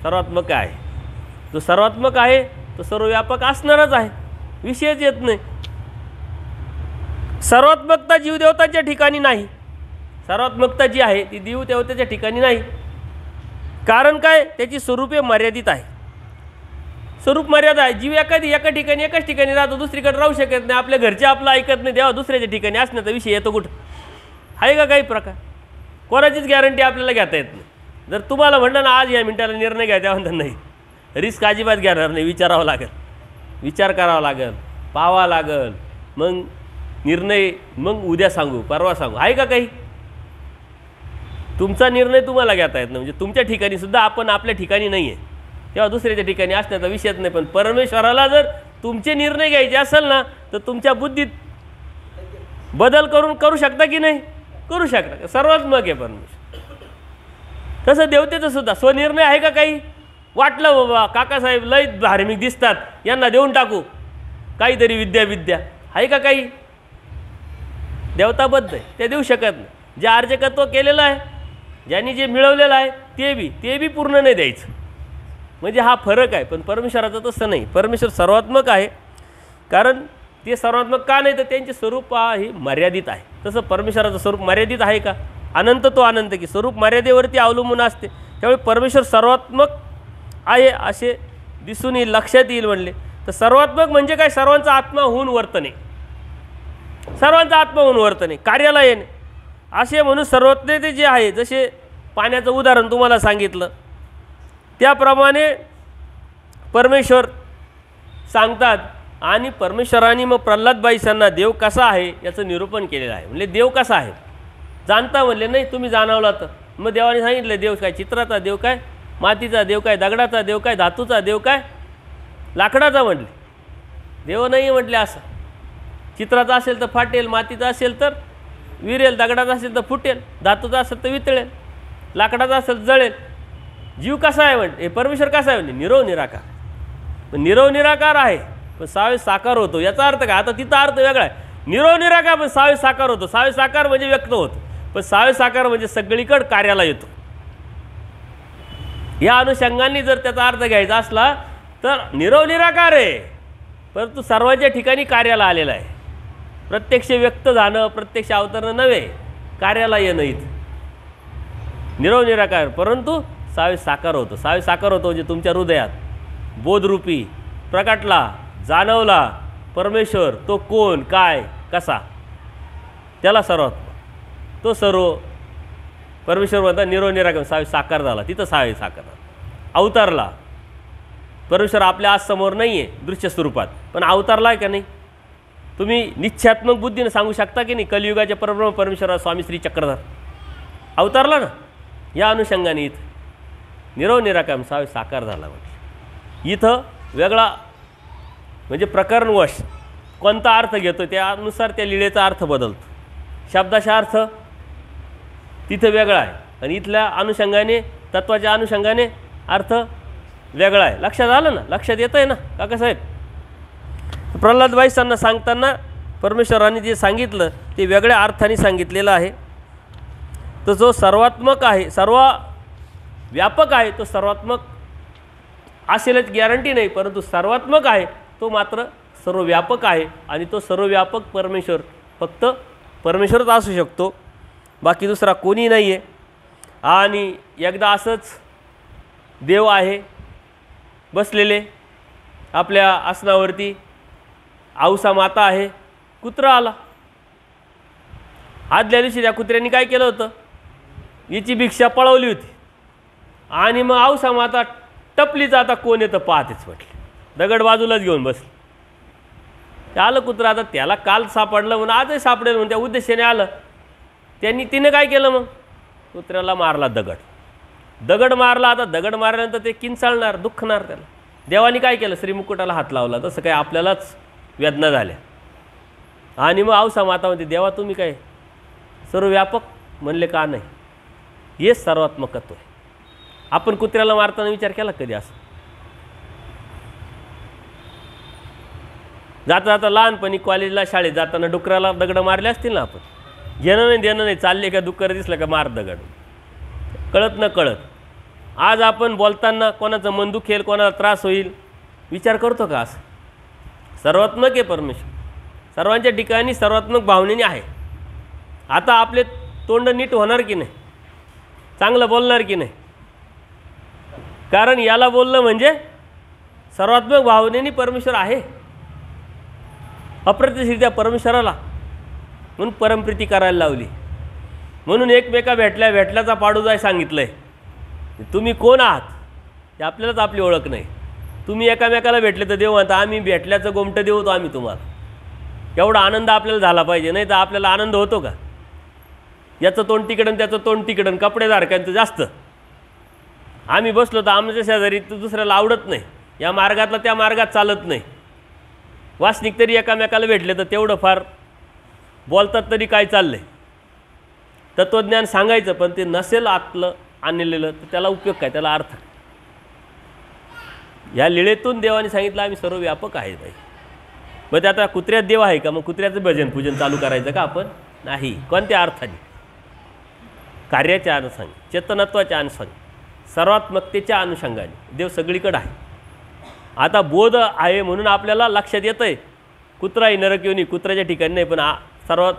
सर्वात्मक आहे. जो सर्वात्मक आहे तो सर्वव्यापक असणारच आहे, विषयच येत नाही. सर्वात्मकता जीवदेवतांच्या ठिकाणी नाही, सर्वात्मकता जी आहे ती देवदेवतेच्या ठिकाणी नाही. कारण काय, त्याची स्वरूपे मर्यादित आहे, स्वरूप मर्यादा आहे. जीव एका ठिकाणी एकाच ठिकाणी राहतो, दुसरीकडे राहू शकत नाही. आपल्या घरचे आपलं ऐकत नाही, देवा दुसऱ्याच्या ठिकाणी असण्याचा विषय येतो कुठं, आहे का काही प्रकार. कोणाचीच गॅरंटी आपल्याला घेता येत नाही. जर तुम्हाला म्हणलं ना आज या मिनिटाला निर्णय घ्या, तेव्हा नाही, रिस्क अजिबात घेणार नाही, विचारावं लागेल, विचार करावा लागेल, पाहावा लागेल, मग निर्णय मग उद्या सांगू परवा सांगू. आहे का काही? तुमचा निर्णय तुम्हाला घेता येत नाही. म्हणजे तुमच्या ठिकाणी सुद्धा आपण आपल्या ठिकाणी नाही आहे, तेव्हा दुसऱ्याच्या ठिकाणी असण्याचा विषयच नाही. पण परमेश्वराला जर तुमचे निर्णय घ्यायचे असेल ना तर तुमच्या बुद्धीत बदल करू शकता की नाही? करू शकता. सर्वात्मक आहे परमेश्वर. तसं देवतेचं सुद्धा स्वनिर्णय आहे का काही? वाटलं बाबा काकासाहेब लय धार्मिक दिसतात, यांना देऊन टाकू काहीतरी विद्या आहे का काही? देवताबद्ध आहे, ते देऊ शकत नाही. जे अर्जकत्व केलेलं आहे, ज्यांनी जे मिळवलेलं आहे ते बी पूर्ण नाही द्यायचं. म्हणजे हा फरक आहे. पण परमेश्वराचं तसं नाही. परमेश्वर सर्वात्मक आहे. कारण ते सर्वात्मक का नाही तर त्यांचे स्वरूप हे मर्यादित आहे. तसं परमेश्वराचं स्वरूप मर्यादित आहे का? अनंत तो अनंत की स्वरूप मर्यादेवरती अवलंबून असते. त्यामुळे परमेश्वर सर्वात्मक आहे असे दिसून येईल, लक्षात येईल. म्हणले तर सर्वात्मक म्हणजे काय? सर्वांचा आत्मा होऊन वर्तने, सर्वांचा आत्मा होऊन वर्तने, कार्याला येणे असे म्हणून सर्वज्ञते जे आहे. जसे पाण्याचं उदाहरण तुम्हाला सांगितलं त्याप्रमाणे परमेश्वर सांगतात. आणि परमेश्वराने मग प्रल्हादबाईसांना देव कसा आहे याचं निरूपण केलेलं आहे. म्हणजे देव कसा आहे जाणता म्हणले नाही, तुम्ही जाणवला तर. मग देवाने सांगितलं देव काय? चित्राचा देव काय? मातीचा देव काय? दगडाचा देव काय? धातूचा देव काय? लाकडाचा म्हटले. देव नाही म्हटले असं. चित्राचा असेल तर फाटेल, मातीचा असेल तर विरेल, दगडाचा असेल तर फुटेल, धातूचा असेल तर वितळेल, लाकडाचा असेल तर जळेल. जीव कसा आहे म्हणते? हे परमेश्वर कसा आहे म्हणजे? निरव निराकार. पण निरव निराकार आहे पण सावे साकार होतो. याचा अर्थ काय? आता तिथं अर्थ वेगळा आहे. निरव निराकार पण सावे साकार होतो. सावे साकार म्हणजे व्यक्त होतो, पण सावे साकार म्हणजे सगळीकडे कार्याला येतो. या अनुषंगाने जर त्याचा अर्थ घ्यायचा असला तर निरव निराकार आहे परंतु सर्वांच्या ठिकाणी कार्याला आलेला आहे. प्रत्यक्ष व्यक्त जाणं, प्रत्यक्ष अवतरणं नव्हे, कार्याला येणं इथं. निरव निराकार परंतु सावे साकार होतो. सावे साकार होतो म्हणजे तुमच्या हृदयात बोधरूपी प्रकटला, जाणवला परमेश्वर. तो कोण, काय, कसा, त्याला सर्वात्मा. तो सर्व परमेश्वर म्हणतात निरव निराकार सावे साकार झाला. तिथं सावे साकार अवतारला. परमेश्वर आपल्या आज समोर नाही आहे दृश्य स्वरूपात, पण अवतारला आहे का नाही? तुम्ही निश्चयात्मक बुद्धीने सांगू शकता की नाही? कलियुगाचे परब्रह्म परमेश्वर स्वामी श्री चक्रधर अवतारला ना. या अनुषंगाने इथं निरव निराकार सावे साकार झाला. म्हणजे इथं वेगळा म्हणजे प्रकरणवश कोणता अर्थ घेतो त्यानुसार त्या लीळेचा अर्थ बदलतो. शब्दाचा अर्थ तिथं वेगळा आहे आणि इथल्या अनुषंगाने, तत्वाच्या अनुषंगाने अर्थ वेगळा आहे. लक्षात आलं ना? लक्षात येतं आहे ना काकासाहेब? प्रल्हादबाईसांना सांगताना परमेश्वराने जे सांगितलं ते वेगळ्या अर्थाने सांगितलेलं आहे. तर जो सर्वात्मक आहे, सर्व व्यापक आहे, तो सर्वात्मक असेलच गॅरंटी नाही, परंतु सर्वात्मक आहे तो मात्र सर्वव्यापक आहे. आणि तो सर्वव्यापक परमेश्वर फक्त परमेश्वरच असू शकतो, बाकी दुसरा कोणी नाही आहे. आणि एकदा असंच देव आहे बसलेले आपल्या आसनावरती, औसा माता आहे, कुत्रा आला. आदल्या दिवशी त्या कुत्र्यांनी काय केलं होतं? याची भिक्षा पळवली होती आणि मग औसा माता टपलीच, आता कोण येतं पाहतेच म्हटले. दगड बाजूलाच घेऊन बसले. ते आलं कुत्रं, आता त्याला काल सापडलं म्हणून आजही सापडेल म्हणून त्या उद्देशाने आलं. तिने काय केलं? मग कुत्र्याला मारला दगड मारला. आता दगड मारल्यानंतर ते किंचाळणार, दुखणार त्याला. देवानी काय केलं? श्रीमुकुटाला हात लावला. तसं काय आपल्यालाच वेदना झाल्या. आणि मग औसा माता म्हणते देवा तुम्ही काय सर्वव्यापक म्हणले का नाही? हेच सर्वात्मकत्व आहे. आपण कुत्र्याला मारताना विचार केला कधी? असं जाता जाता लहानपणी कॉलेजला शाळेत जाताना डुकराला दगड मारले असतील ना आपण? घेणं नाही देणं नाही, चालले का डुक्कर दिसलं का मार दगड, कळत न कळत. आज आपण बोलताना कोणाचं मन दुखेल, कोणाला त्रास होईल विचार करतो का? असं सर्वात्मक आहे परमेश्वर, सर्वांच्या ठिकाणी सर्वात्मक भावनेने आहे. आता आपले तोंड नीट होणार की नाही? चांगलं बोलणार की नाही? कारण याला बोललं म्हणजे सर्वात्मक भावनेने परमेश्वर आहे. अप्रत्यक्षरित्या परमेश्वराला म्हणून परमप्रीती करायला लावली. म्हणून एकमेका भेटल्याचा पाडू जाय सांगितलं आहे. तुम्ही कोण आहात हे आपल्यालाच आपली ओळख नाही. तुम्ही एकामेकाला भेटले तर देव म्हणता आम्ही भेटल्याचं गोमटं देऊ तो आम्ही तुम्हाला. एवढा आनंद आपल्याला झाला पाहिजे, नाही तर आपल्याला आनंद होतो का? याचं तोंड तिकडं त्याचं तोंड तिकडं, कपडेधारकांचं जास्त. आम्ही बसलो तर आमच्या शेजारी तर दुसऱ्याला आवडत नाही, या मार्गातला त्या मार्गात चालत नाही. वासनिक तरी एकामेकाला भेटले तर तेवढं फार बोलतात तरी काय चाललंय. तत्त्वज्ञान सांगायचं पण ते नसेल आतलं आणलेलं तर त्याला उपयोग काय, त्याला अर्थ. या लीळेतून देवाने सांगितलं आम्ही सर्व व्यापक आहे बाई. मग ते आता कुत्र्यात देव आहे का? मग कुत्र्याचं भजन पूजन चालू करायचं का आपण? नाही. कोणत्या अर्थाने? कार्याच्या अनुषंगाने, चेतनत्वाच्या अनुषंगाने, सर्वात्मकतेच्या अनुषंगाने देव सगळीकडे आहे. आता बोध आहे म्हणून आपल्याला लक्षात येतं आहे कुत्राही नरक योनी, कुत्र्याच्या ठिकाणी नाही, पण सर्वात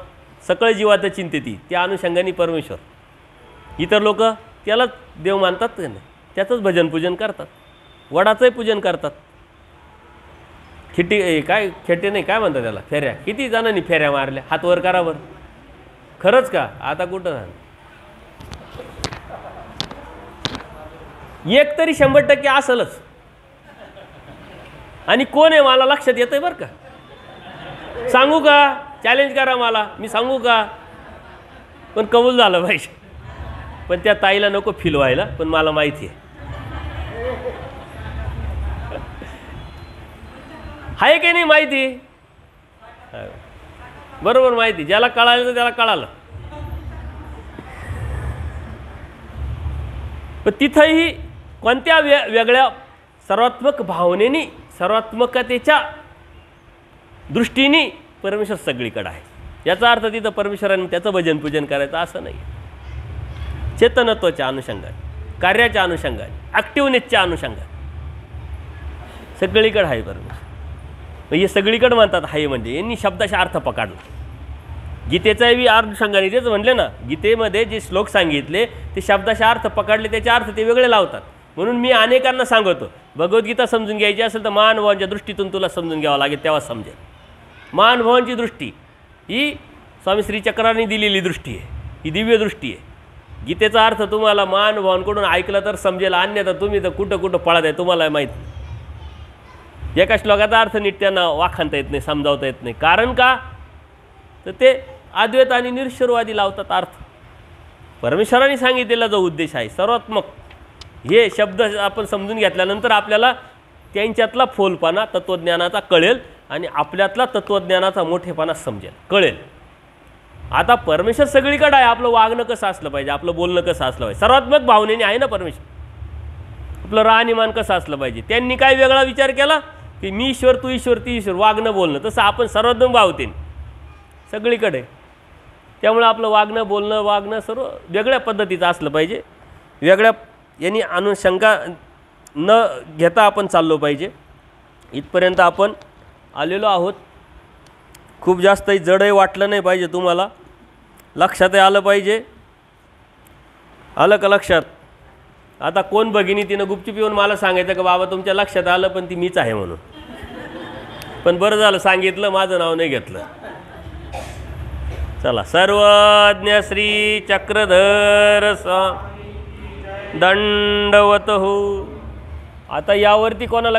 सकळ जीवाचं चिंतेती त्या अनुषंगाने परमेश्वर. इतर लोक त्यालाच देव मानतात का नाही, त्याचंच भजन पूजन करतात, वडाचंही पूजन करतात. खिटी काय खेटे नाही काय म्हणतात त्याला, फेऱ्या. किती जणांनी फेऱ्या मारल्या? हात वर करावर. खरंच का? आता कुठं झालं? एक तरी 100% असलच. आणि कोण आहे मला लक्षात येतंय बरं का? सांगू का? चॅलेंज करा मला, मी सांगू का? पण कबूल झालं पाहिजे. पण त्या ताईला नको फील व्हायला, पण मला माहिती आहे की नाही माहिती? बरोबर माहिती. ज्याला कळालं तर त्याला कळालं. पण तिथंही कोणत्या वेगळ्या सर्वात्मक भावनेनी, सर्वात्मकतेच्या दृष्टीने परमेश्वर सगळीकडे आहे. याचा अर्थ तिथं परमेश्वराने त्याचं भजन पूजन करायचं असं नाही. चेतनत्वाच्या अनुषंगाने, कार्याच्या अनुषंगाने, ॲक्टिव्हनेसच्या अनुषंगाने सगळीकडे आहे परमेश्वर. हे सगळीकडे म्हणतात आहे म्हणजे यांनी शब्दाचा अर्थ पकडला. गीतेचाही अनुषंगाने तेच म्हणले ना, गीतेमध्ये जे श्लोक सांगितले ते शब्दाचा अर्थ पकडले, त्याचे अर्थ ते वेगळे लावतात. म्हणून मी अनेकांना सांगतो भगवद्गीता समजून घ्यायची असेल तर महानुभावांच्या दृष्टीतून तुला समजून घ्यावं लागेल, तेव्हा समजेल. महानुभावांची दृष्टी ही स्वामी श्रीचक्रांनी दिलेली दृष्टी आहे, ही दिव्य दृष्टी आहे. गीतेचा अर्थ तुम्हाला महानुभावांकडून ऐकलं तर समजेल, अन्यथा तुम्ही तर कुठं कुठं पळत आहे तुम्हाला माहीत नाही. एका श्लोकाचा अर्थ नीट त्यांना वाखाणता येत नाही, समजावता येत नाही. कारण का? तर ते अद्वैत आणि निरीश्वरवादी लावतात अर्थ. परमेश्वराने सांगितलेला जो उद्देश आहे सर्वात्मक, हे शब्द आपण समजून घेतल्यानंतर आपल्याला त्यांच्यातला फोलपणा तत्त्वज्ञानाचा कळेल आणि आपल्यातला तत्त्वज्ञानाचा मोठेपणा समजेल, कळेल. आता परमेश्वर सगळीकडे आहे. आपलं वागणं कसं असलं पाहिजे, आपलं बोलणं कसं असलं पाहिजे, सर्वात्मक भावनेने आहे ना परमेश्वर. आपलं राहणीमान कसं असलं पाहिजे. त्यांनी काय वेगळा विचार केला की मी ईश्वर तू ईश्वर ती ईश्वर, वागणं बोलणं. तसं आपण सर्वात्मक भावतेने सगळीकडे. त्यामुळे आपलं वागणं सर्व वेगळ्या पद्धतीचं असलं पाहिजे. वेगळ्या यांनी अनुषंगा न घेता आपण चाललो पाहिजे. इथपर्यंत आपण आलेलो आहोत. खूप जास्तही जडही वाटलं नाही पाहिजे तुम्हाला, लक्षातही आलं पाहिजे. आलं का लक्षात? आता कोण भगिनी तिनं गुपचूप येऊन मला सांगायचं का बाबा तुमच्या लक्षात आलं पण ती मीच आहे म्हणून. पण बरं झालं सांगितलं, माझं नाव नाही घेतलं. चला. सर्वज्ञ श्री चक्रधर दंडवत हो. आता यावरती कोणाला